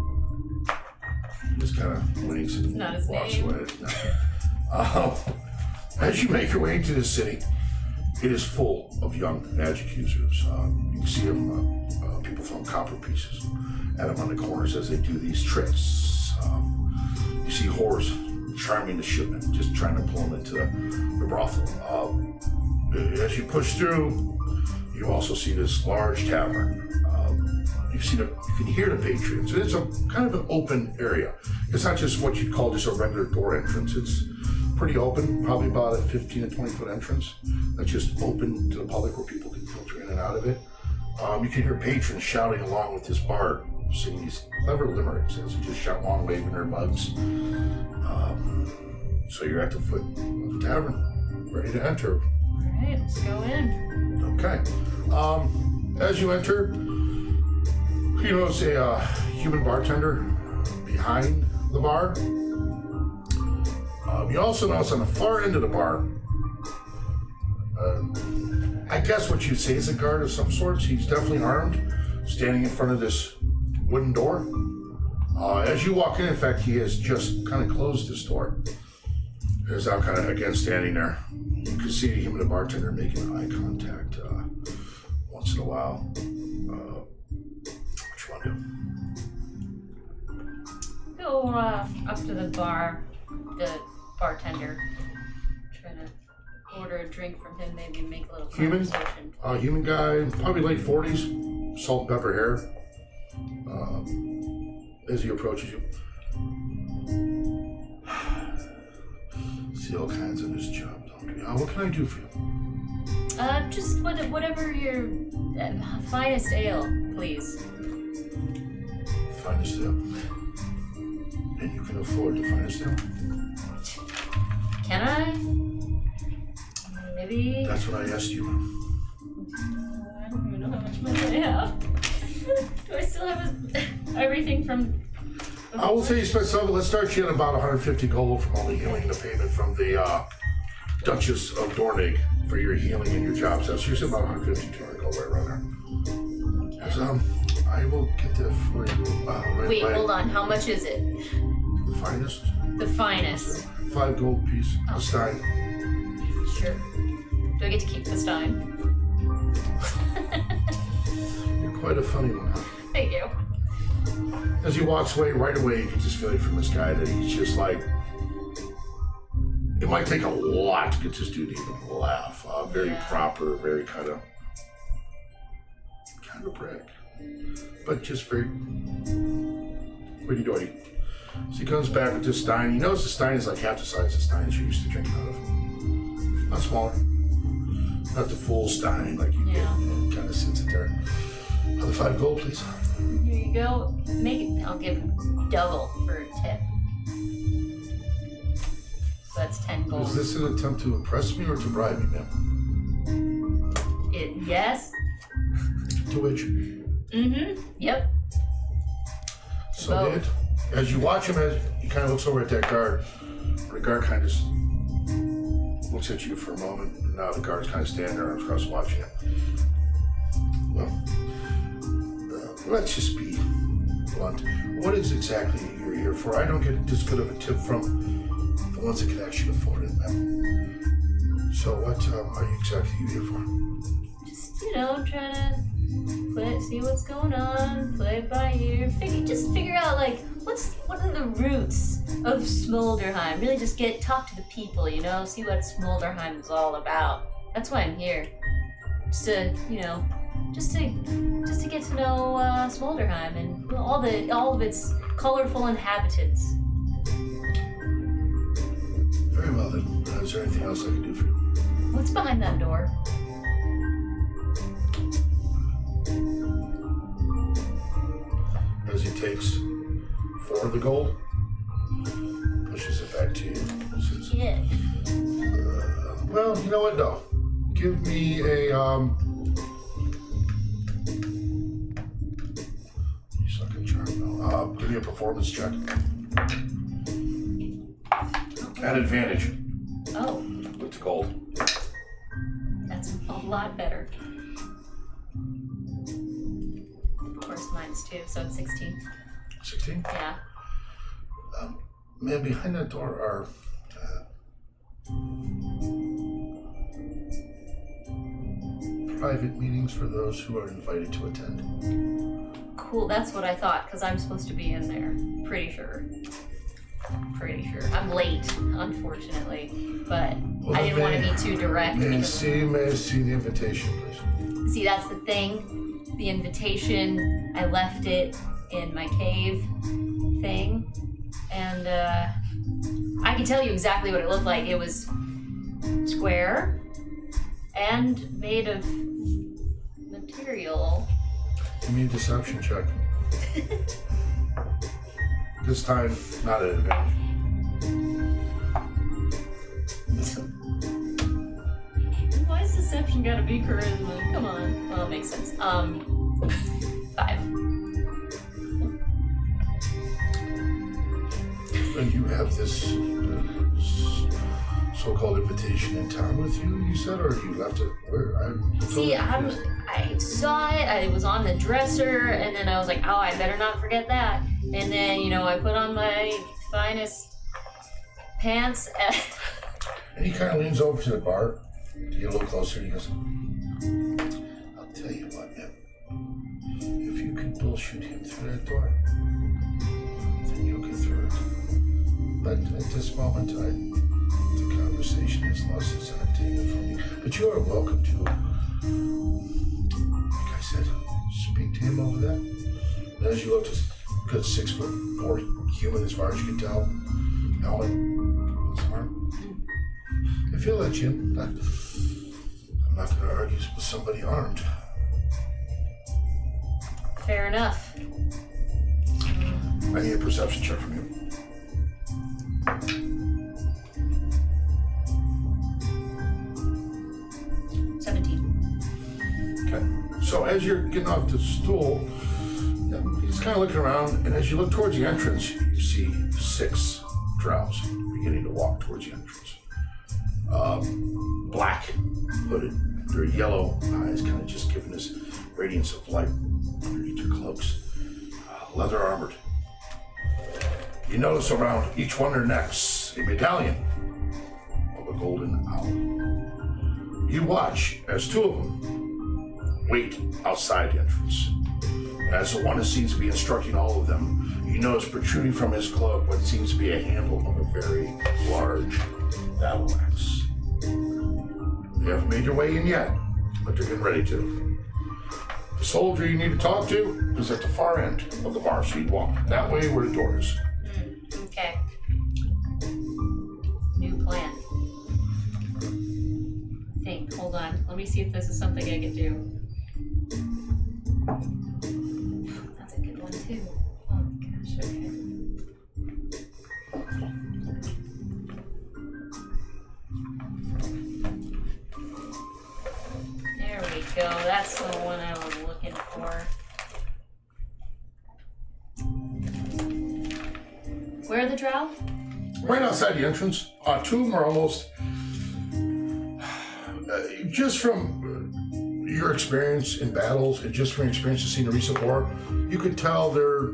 Speaker 1: He just kind of winks and
Speaker 2: Not his
Speaker 1: walks
Speaker 2: name.
Speaker 1: away. As you make your way into the city, it is full of young magic users. You can see them, people throwing copper pieces at them on the corners as they do these tricks. You see whores charming the shipment, just trying to pull them into the brothel. As you push through, you also see this large tavern. You can hear the patrons. It's a kind of an open area. It's not just what you'd call just a regular door entrance. It's pretty open, probably about a 15 to 20 foot entrance that's just open to the public where people can filter in and out of it. You can hear patrons shouting along with this bard, singing these clever limericks as they just shout along, waving their mugs. So you're at the foot of the tavern, ready to enter.
Speaker 2: All right, let's go in.
Speaker 1: Okay. As you enter, you notice a human bartender behind the bar. You also notice on the far end of the bar, I guess what you'd say is a guard of some sorts. He's definitely armed, standing in front of this wooden door. As you walk in fact, he has just kind of closed this door. He's now kind of, again, standing there. You can see him and the bartender making eye contact once in a while. What you want to do?
Speaker 2: Go up to the bar, the bartender. Try to order a drink from him, maybe make a little conversation.
Speaker 1: Human guy, probably late 40s, salt and pepper hair. As he approaches you. See all kinds of this job, don't we? What can I do for you?
Speaker 2: Just whatever your finest ale, please.
Speaker 1: Finest ale. And you can afford the finest ale?
Speaker 2: Can I? Maybe.
Speaker 1: That's what I asked you.
Speaker 2: I don't even know how much money I have. Do I still have everything from?
Speaker 1: I will say you spent some. Let's start you at about 150 gold from all the healing and the payment from the Duchess of Dornig for your healing and your job. So you said about 150, 200 gold right around there. So, I will get that for you.
Speaker 2: Wait, hold on. How much is it?
Speaker 1: The finest?
Speaker 2: The finest.
Speaker 1: 5 gold piece.
Speaker 2: Oh.
Speaker 1: A stein.
Speaker 2: Sure. Do I get to keep the stein?
Speaker 1: You're quite a funny one, huh?
Speaker 2: Thank you.
Speaker 1: As he walks away, right away, you get this feeling from this guy that he's just like, it might take a lot to get this dude to even laugh. Very proper, very kind of brag, but just very hoity-toity. So he comes back with this stein. He knows the stein is like half the size of the stein you're used to drinking out of. Not smaller. Not the full stein like you get. It kind of sits it there. Another 5 gold, please.
Speaker 2: Here you go. Make it. I'll give him double for a tip. So that's 10 gold.
Speaker 1: Is this an attempt to impress me or to bribe me, ma'am?
Speaker 2: Yes.
Speaker 1: To which?
Speaker 2: Mm-hmm. Yep.
Speaker 1: So
Speaker 2: Both.
Speaker 1: be it. As you watch him, as he kind of looks over at that guard, the guard kind of just looks at you for a moment, and now the guard's kind of standing there, arms crossed, watching him. Well, let's just be blunt. What is exactly you're here for? I don't get this good of a tip from the ones that can actually afford it, ma'am. So what are you exactly here for?
Speaker 2: Just, trying to see what's going on, play it by ear, just figure out like what are the roots of Smolderheim. Really just talk to the people, you know, see what Smolderheim is all about. That's why I'm here. Just to, you know, just to get to know Smolderheim and all of its colorful inhabitants.
Speaker 1: Very well then. Is there anything else I can do for you?
Speaker 2: What's behind that door?
Speaker 1: As he takes 4 of the gold, pushes it back to you. Says,
Speaker 2: Yeah.
Speaker 1: well, you know what? No. Give me a You suck at charm. No. Give me a performance check.
Speaker 4: At advantage.
Speaker 2: Oh,
Speaker 3: With the gold.
Speaker 2: that's a lot better. Of course, mine's 2, so it's 16.
Speaker 1: 16?
Speaker 2: Yeah.
Speaker 1: Man, behind that door are private meetings for those who are invited to attend.
Speaker 2: Cool, that's what I thought, because I'm supposed to be in there. Pretty sure. I'm late, unfortunately, but
Speaker 1: Well,
Speaker 2: I didn't want to
Speaker 1: may-
Speaker 2: be too direct.
Speaker 1: May I
Speaker 2: because-
Speaker 1: see the invitation, please?
Speaker 2: See, that's the thing. The invitation, I left it in my cave thing, and I can tell you exactly what it looked like. It was square and made of material.
Speaker 1: Give me a deception check. This time,
Speaker 4: Not at advantage.
Speaker 2: Why is deception gotta be charisma? Come on. Well, it makes sense. 5.
Speaker 1: and you have this so-called invitation in town with you, you said, or you left it where?
Speaker 2: See, I saw it, I was on the dresser, and then I was like, oh, I better not forget that. And then, you know, I put on my finest pants.
Speaker 1: And he kind of leans over to the bar, to get a little closer, and he goes, I'll tell you what, man. If you can bullshit him through that door, then you'll get through it. But at this moment, the conversation has lost its entertainment for me. But you are welcome to, like I said, speak to him over there. And as you look, a good 6'4" human, as far as you can tell. Helmet, arm. I feel that, Jim. I'm not going to argue with somebody armed.
Speaker 2: Fair enough.
Speaker 1: I need a perception check from you. Okay. So as you're getting off the stool, he's kind of looking around, and as you look towards the entrance, you see 6 drows beginning to walk towards the entrance. Black, hooded, their yellow eyes kind of just giving this radiance of light underneath their cloaks. Leather armored. You notice around each one of their necks a medallion of a golden owl. You watch as 2 of them wait outside the entrance. As the one that seems to be instructing all of them, you notice protruding from his cloak what seems to be a handle of a very large battle axe. They haven't made their way in yet, but they're getting ready to. The soldier you need to talk to is at the far end of the bar, so you walk that way where the door is.
Speaker 2: Okay. New plan. Think. Hold on. Let me see if this is something I can do. That's a good one too. Oh gosh. Okay. There we go. That's the one I was looking for. Where are the drow?
Speaker 1: Right outside the entrance, 2 of them are almost, just from your experience in battles and just from your experience of seeing a recent war, you could tell they're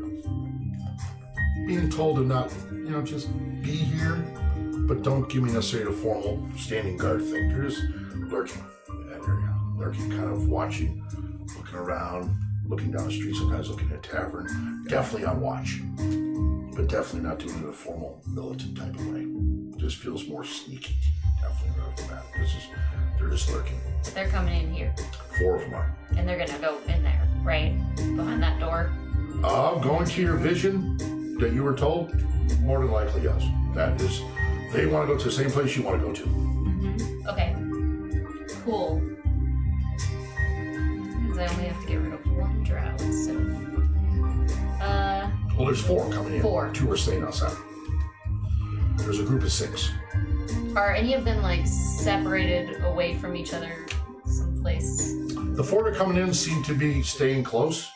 Speaker 1: being told to not, just be here, but don't give me necessarily a formal standing guard thing. They're just lurking in that area, lurking, kind of watching, looking around, looking down the street, sometimes looking at a tavern. Definitely on watch, but definitely not doing it in a formal militant type of way. Just feels more sneaky. Definitely right off the bat. They're just lurking.
Speaker 2: But they're coming in here.
Speaker 1: 4 of them are.
Speaker 2: And they're gonna go in there, right? Behind that door.
Speaker 1: Going to your vision that you were told, more than likely yes. That is, they want to go to the same place you want to go to.
Speaker 2: Mm-hmm. Okay. Cool. Because I only have to get rid of 1 drow instead of...
Speaker 1: Well, there's 4 coming in.
Speaker 2: 4.
Speaker 1: 2 are staying outside. There's a group of 6.
Speaker 2: Are any of them like separated away from each other someplace?
Speaker 1: The 4 that are coming in seem to be staying close.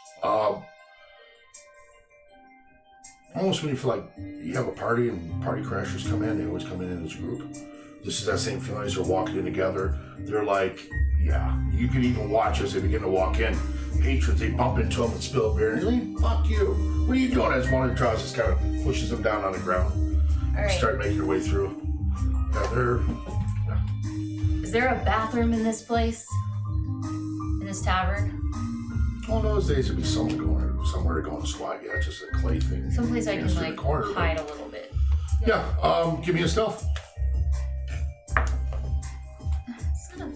Speaker 1: Almost when you feel like you have a party and party crashers come in, they always come in as a group. This is that same feeling as they're walking in together. They're like, yeah, you can even watch as they begin to walk in. Patrons, they bump into them and spill beer. And they're like, fuck you. What are you doing? As one of the drows just kind of pushes them down on the ground.
Speaker 2: All right.
Speaker 1: Start making your way through. Yeah,
Speaker 2: Is there a bathroom in this place? In this tavern?
Speaker 1: All those days would be somewhere to go and squat. Yeah, it's just a clay thing.
Speaker 2: Someplace I can
Speaker 1: Against the
Speaker 2: like
Speaker 1: corner, but-
Speaker 2: hide a little bit.
Speaker 1: Yeah, give me a stealth.
Speaker 2: Son of...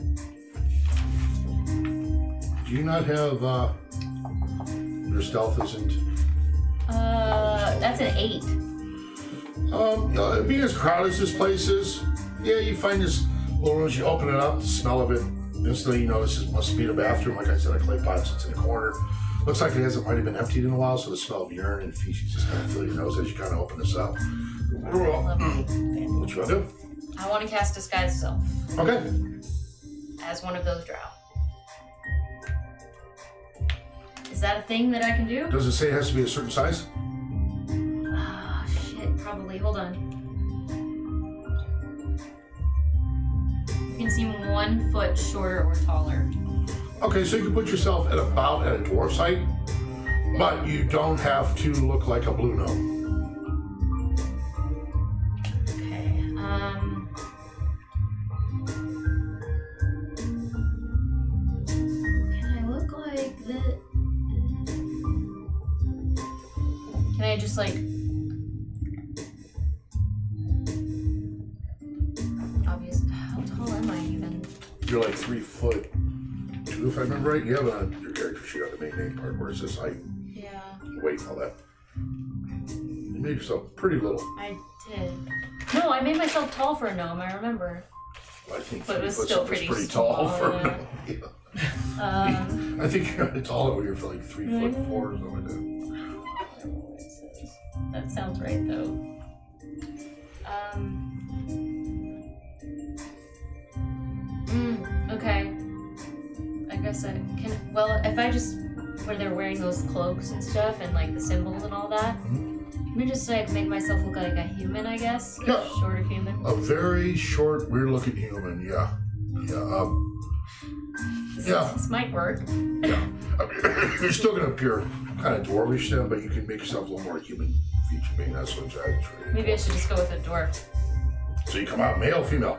Speaker 1: Do you not have, your stealth isn't...
Speaker 2: That's an 8.
Speaker 1: Being as crowded as this place is, yeah, you find this little room, you open it up, the smell of it, instantly you know this must be the bathroom. Like I said, a clay pot sits in the corner. Looks like it might have been emptied in a while, so the smell of urine and feces just kind of fill your nose as you kind of open this up. What you want to do?
Speaker 2: I want to cast Disguise Self
Speaker 1: Okay.
Speaker 2: as one of those drow. Is that a thing that I can do?
Speaker 1: Does it say it has to be a certain size?
Speaker 2: Ah, shit, probably. Hold on. You can seem 1 foot shorter or taller.
Speaker 1: Okay, so you can put yourself at about at a dwarf's height, but you don't have to look like a blue gnome.
Speaker 2: Okay, can I look like that? Can I just like... Obvious, how tall am I even?
Speaker 1: You're like 3'2", if I remember right. You have on your character sheet on the main name part where it says height,
Speaker 2: Yeah,
Speaker 1: weight, and all that. You made yourself pretty little.
Speaker 2: I did. No, I made myself tall for a gnome, I remember.
Speaker 1: I think
Speaker 2: But it
Speaker 1: 3
Speaker 2: was
Speaker 1: foot
Speaker 2: still
Speaker 1: something's
Speaker 2: pretty
Speaker 1: tall
Speaker 2: small,
Speaker 1: for
Speaker 2: yeah.
Speaker 1: a gnome. Yeah. I think you're taller over here for like 3'4" or something like that.
Speaker 2: I don't know what it says. That sounds right though. Okay. I guess I can. Well, if I just where they're wearing those cloaks and stuff and like the symbols and all that, let me just like make myself look like a human, I guess.
Speaker 1: Yeah.
Speaker 2: Shorter human.
Speaker 1: A very short, weird-looking human. Yeah. Yeah.
Speaker 2: This might work.
Speaker 1: Yeah. I mean, you're still gonna appear kind of dwarvish then, but you can make yourself a little more human feature being that's what I
Speaker 2: Maybe I should just go with a dwarf.
Speaker 1: So you come out male, female.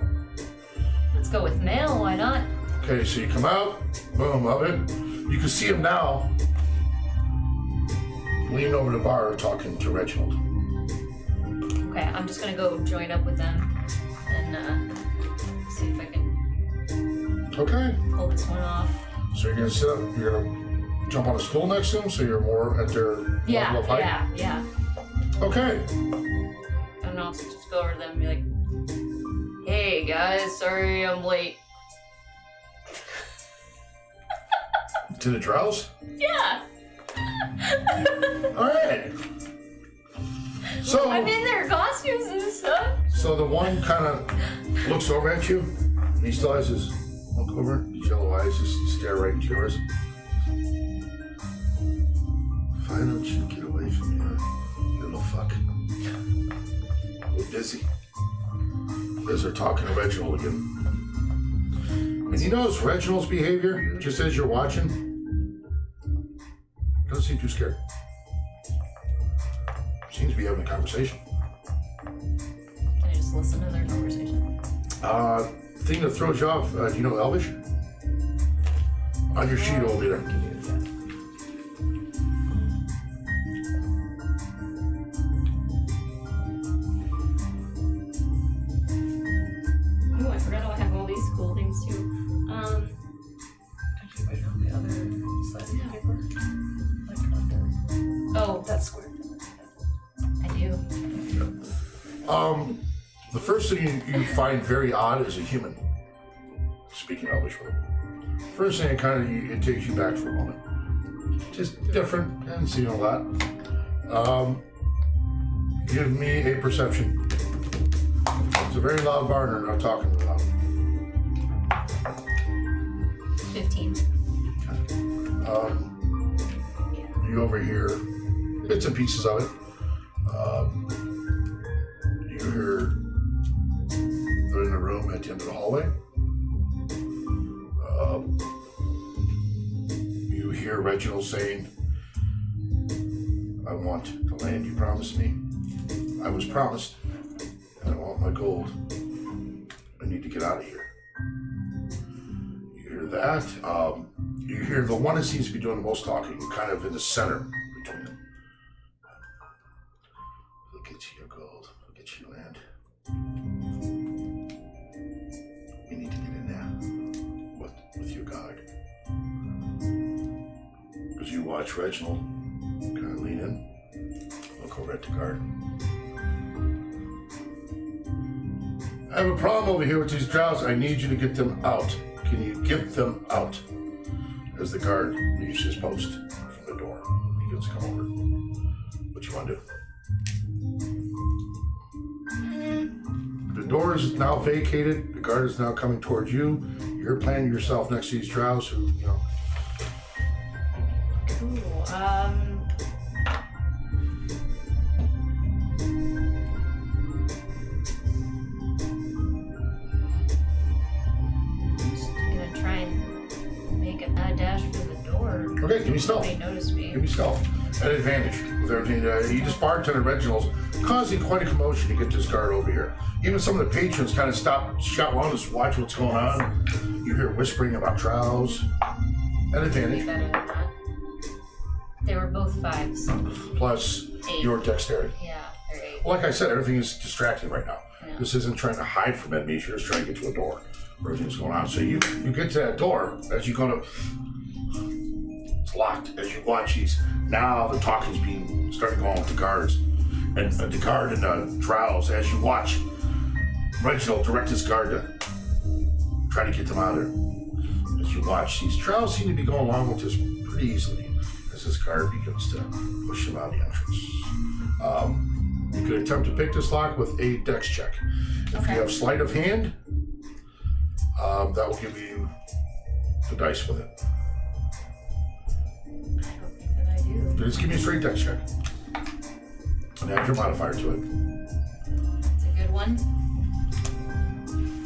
Speaker 2: Let's go with male. Why not?
Speaker 1: Okay, so you come out, boom, love it. You can see him now, leaning over the bar talking to Reginald.
Speaker 2: Okay, I'm just gonna go join up with them and see if I can
Speaker 1: Okay,
Speaker 2: pull this one off.
Speaker 1: so you're gonna sit up, you're gonna jump on a stool next to him, so you're more at their level of height?
Speaker 2: Yeah.
Speaker 1: Okay,
Speaker 2: I don't know, so just go over to them and be like, hey guys, sorry I'm late.
Speaker 1: to the drows?
Speaker 2: Yeah!
Speaker 1: Alright. So,
Speaker 2: I'm in their costumes and stuff.
Speaker 1: so the one kind of looks over at you, and he still has his look over, his yellow eyes just stare right into yours. Why don't you get away from me, you little fuck? We're busy. As they're talking to Reginald again. And you notice Reginald's behavior, just as you're watching, doesn't seem too scared. Seems to be having a conversation.
Speaker 2: Can I just listen to their conversation?
Speaker 1: Thing that throws you off, do you know Elvish? On your sheet over there. The first thing you find very odd is a human speaking Elvish with him. First thing it takes you back for a moment. Just different, hadn't seen a lot. Give me a perception. It's a very loud barn, not talking loud.
Speaker 2: 15.
Speaker 1: You overhear bits and pieces of it. You hear they're in the room at the end of the hallway. You hear Reginald saying, I want the land you promised me. I was promised, and I want my gold. I need to get out of here. You hear that. You hear the one that seems to be doing the most talking, kind of in the center between them. We'll get you your gold. We'll get you your land. We need to get in there with your guard. As you watch Reginald kind of lean in, look over at the guard. I have a problem over here with these drows. I need you to get them out. Can you get them out? As the guard leaves his post from the door, he begins to come over. What you want to do? The door is now vacated. The guard is now coming towards you. You're planting yourself next to these drows who,
Speaker 2: Cool.
Speaker 1: Okay, give me stealth.
Speaker 2: Nobody noticed me.
Speaker 1: Give me stealth. At advantage. With everything, you just bartender Reginald's causing quite a commotion to get this guard over here. Even some of the patrons kind of stop, shout along, just watch what's going on. You hear whispering about trials. At advantage.
Speaker 2: Better than that. They were both 5s.
Speaker 1: Plus
Speaker 2: 8.
Speaker 1: Your dexterity.
Speaker 2: Yeah, they're 8.
Speaker 1: Well, like I said, everything is distracting right now.
Speaker 2: Yeah.
Speaker 1: This isn't trying to hide from enemies. You're just trying to get to a door where everything's going on. So you get to that door as you go to. It's locked. As you watch these, now the talking's starting to go on with the guards. And the guard and the drows, as you watch, Reginald direct his guard to try to get them out of there. As you watch, these drows seem to be going along with this pretty easily as this guard begins to push them out of the entrance. You could attempt to pick this lock with a dex check. If you have sleight of hand, that will give you the dice with it.
Speaker 2: I don't think that I do.
Speaker 1: Just give me a straight dex check. And add your modifier to it.
Speaker 2: It's a good one.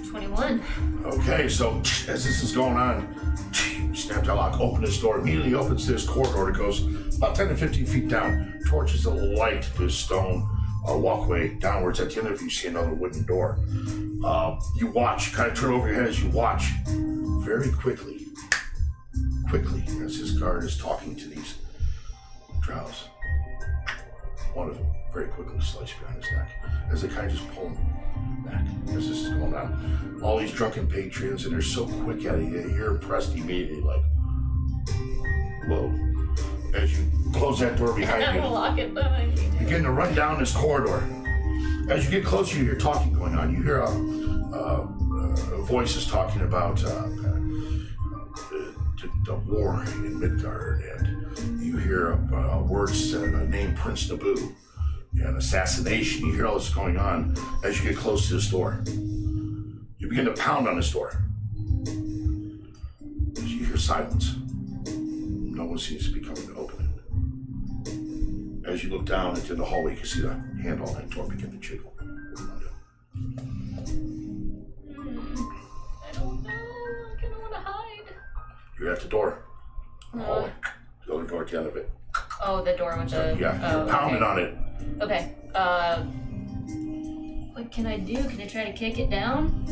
Speaker 2: 21.
Speaker 1: Okay, so as this is going on, snap that lock, open this door, immediately opens this corridor that goes about 10 to 15 feet down, torches the light this stone walkway downwards. At the end of it, you see another wooden door. You watch, kind of turn over your head as you watch, very quickly, as this guard is talking to these drows. One of them very quickly sliced behind his neck as they kind of just pull him back as this is going on. All these drunken patrons, and they're so quick at it, you're impressed immediately, like, whoa. As you close that door behind you,
Speaker 2: Lock it behind me.
Speaker 1: begin to run down this corridor. As you get closer, you hear talking going on. You hear voices talking about the war in Midgard, and you hear words named Prince Naboo and assassination. You hear all this going on as you get close to this door. You begin to pound on this door. As you hear silence. No one seems to be coming to open it. As you look down into the hallway, you can see the handle on that door begin to jiggle.
Speaker 2: I don't know. I kind of want to hide.
Speaker 1: You're at the door. The hallway. The other door at the end of it.
Speaker 2: Oh, the door with the...
Speaker 1: Yeah, you're pounding on it.
Speaker 2: Okay. What can I do? Can I try to kick it down?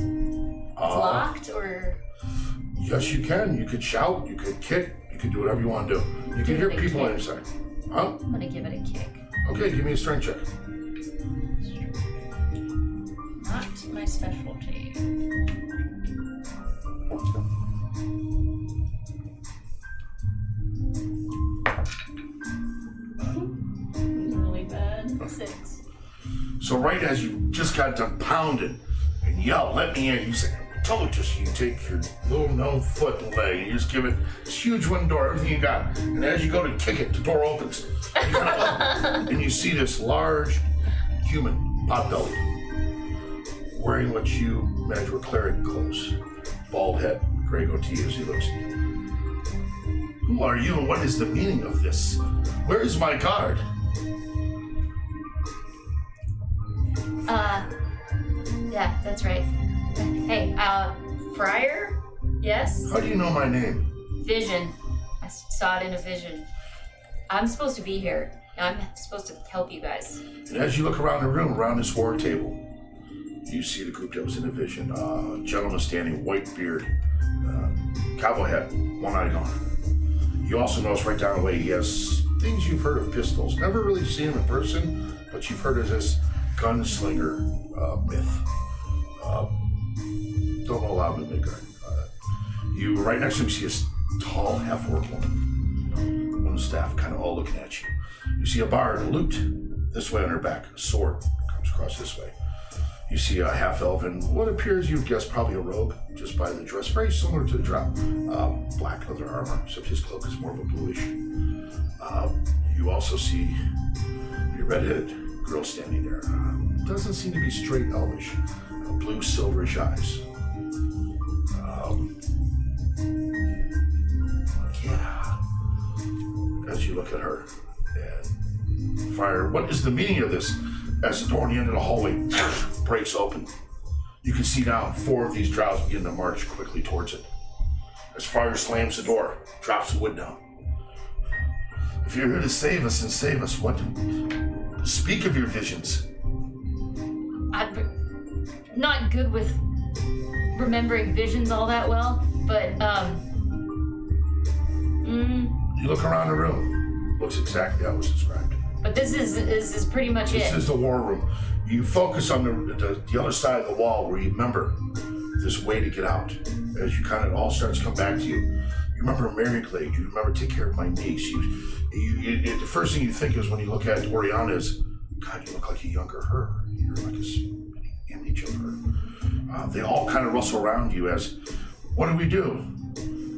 Speaker 2: It's locked, or...
Speaker 1: Yes, you can. You could shout. You could kick. You could do whatever you want to do. You can hear people inside. Huh?
Speaker 2: I'm gonna give it a kick.
Speaker 1: Okay, give me a strength check.
Speaker 2: Not my specialty. Really bad. 6.
Speaker 4: So right as you just got done pounding and yell, "Let me in," you say, "I told you." So you take your little gnome foot and leg and you just give it this huge wooden door, everything you got. And as you go to kick it, the door opens. And you see this large human, pot-bellied, wearing what you imagine were cleric clothes. Bald head, gray goatee as he looks at you. "Who are you and what is the meaning of this? Where is my guard?"
Speaker 2: Yeah, that's right. Hey, Friar? Yes?
Speaker 4: "How do you know my name?"
Speaker 2: Vision. I saw it in a vision. I'm supposed to be here. I'm supposed to help you guys.
Speaker 4: And as you look around the room, around this war table, you see the group that was in the vision. A gentleman standing, white beard, cowboy hat, one eye gone. You also notice right down the way he has things you've heard of pistols. Never really seen him in person, but you've heard of this gunslinger myth. Don't know a lot of Midgard. You right next to him see a tall half-orc woman on the staff, kind of all looking at you. You see a bard, a lute, this way on her back. A sword comes across this way. You see a half-elf and what appears, you'd guess, probably a rogue, just by the dress, very similar to the drop. Black leather armor, except his cloak is more of a bluish. You also see a red-headed girl standing there. Doesn't seem to be straight elvish. Blue, silverish eyes. Yeah. As you look at her, and Friar, what is the meaning of this? As the door on the end of the hallway breaks open, you can see now 4 of these drows begin to march quickly towards it. As Friar slams the door, drops the wood down. "If you're here to save us, and save us, what? Speak of your visions."
Speaker 2: I'm not good with remembering visions all that well, but,
Speaker 4: You look around the room. Looks exactly how it was described.
Speaker 2: but this is pretty much
Speaker 4: This
Speaker 2: it.
Speaker 4: is the war room. You focus on the other side of the wall where you remember this way to get out. As you kind of all starts to come back to you. You remember Mary Glade. You remember take care of my niece. The first thing you think is when you look at Oriana is, God, you look like a younger her. You're like a spitting image of her. They all kind of rustle around you as, what do we do?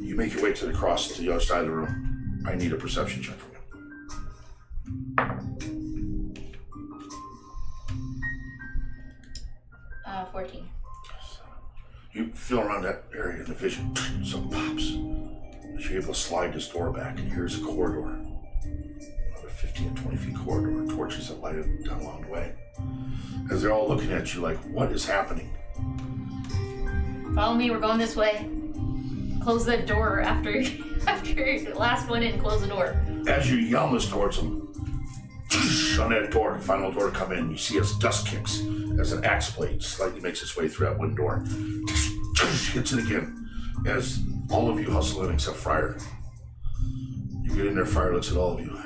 Speaker 4: You make your way to the cross to the other side of the room. I need a perception check from you.
Speaker 2: 14.
Speaker 4: You feel around that area in the vision, something pops. You're able to slide this door back, and here's a corridor. Another 15 to 20 feet corridor, torches that light it down along the way. As they're all looking at you like, what is happening?
Speaker 2: Follow me, we're going this way. Close the door after the last one in, close the door.
Speaker 4: As you yell this towards them, on that door, final door to come in, you see as dust kicks, as an axe blade slightly makes its way through that wooden door. Hits it again, as all of you hustle in except Friar. You get in there, Friar looks at all of you.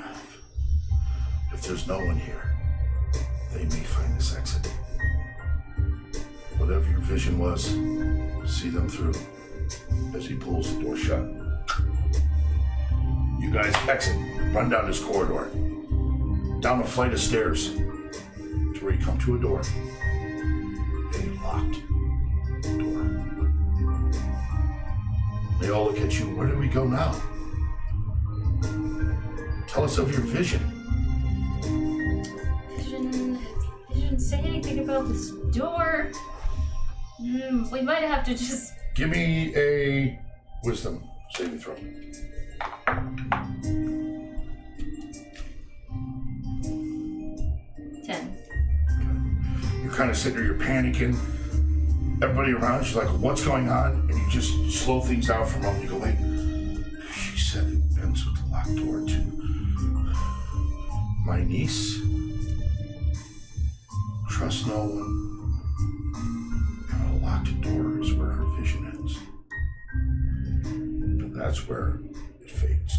Speaker 4: If there's no one here, they may find this exit. Whatever your vision was, see them through as he pulls the door shut. You guys exit, run down this corridor, down a flight of stairs to where you come to a door. A locked door. They all look at you. Where do we go now? Tell us of your vision.
Speaker 2: Vision didn't say anything about this door. We might have to just...
Speaker 4: Give me a wisdom saving throw.
Speaker 2: 10.
Speaker 4: You're kind of sitting there, you're panicking. Everybody around you's like, what's going on? And you just slow things down for a moment. You go, wait. She said it ends with the locked door to my niece. Trust no one. And a locked door is where her vision ends. But that's where it fades.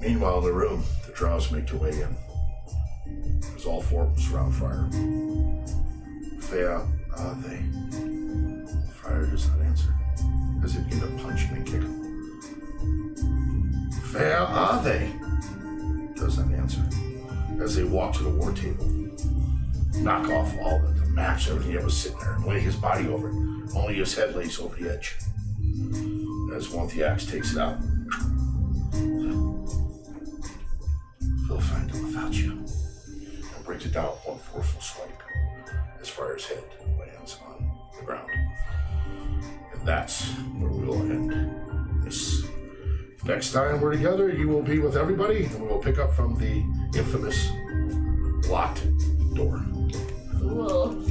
Speaker 4: Meanwhile, in the room, the drows make their way in. There's all 4 of them surround Friar. Where are they? Friar does not answer, as if begin to punch him and kick him. Where are they? Does not answer. as they walk to the war table. Knock off all the maps, everything that was sitting there, and lay his body over it. Only his head lays over the edge. As one with the axe takes it out. They'll find him without you. And brings it down with one forceful swipe as far as head lands on the ground. And that's where we'll end this. Next time we're together, you will be with everybody, and we will pick up from the infamous locked door.
Speaker 2: Cool.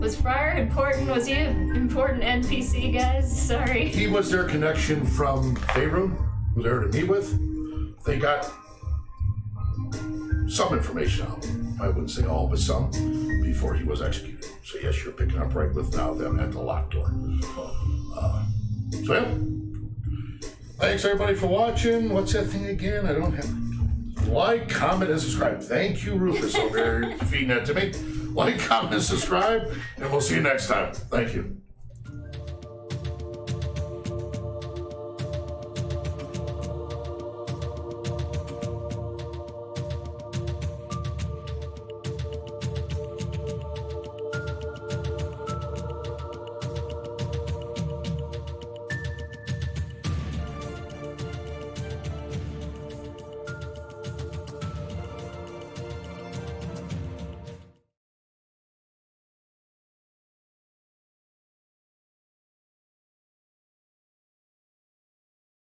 Speaker 2: Was Friar important? Was he an important NPC, guys? Sorry.
Speaker 1: He was their connection from Faerun, who they were to meet with. They got some information out. I wouldn't say all, but some, before he was executed. So yes, you're picking up right with now them at the locked door. So yeah. Thanks everybody for watching. What's that thing again? I don't have. Like, comment, and subscribe. Thank you, Rufus, over there feeding that to me. Like, comment, and subscribe, and we'll see you next time. Thank you.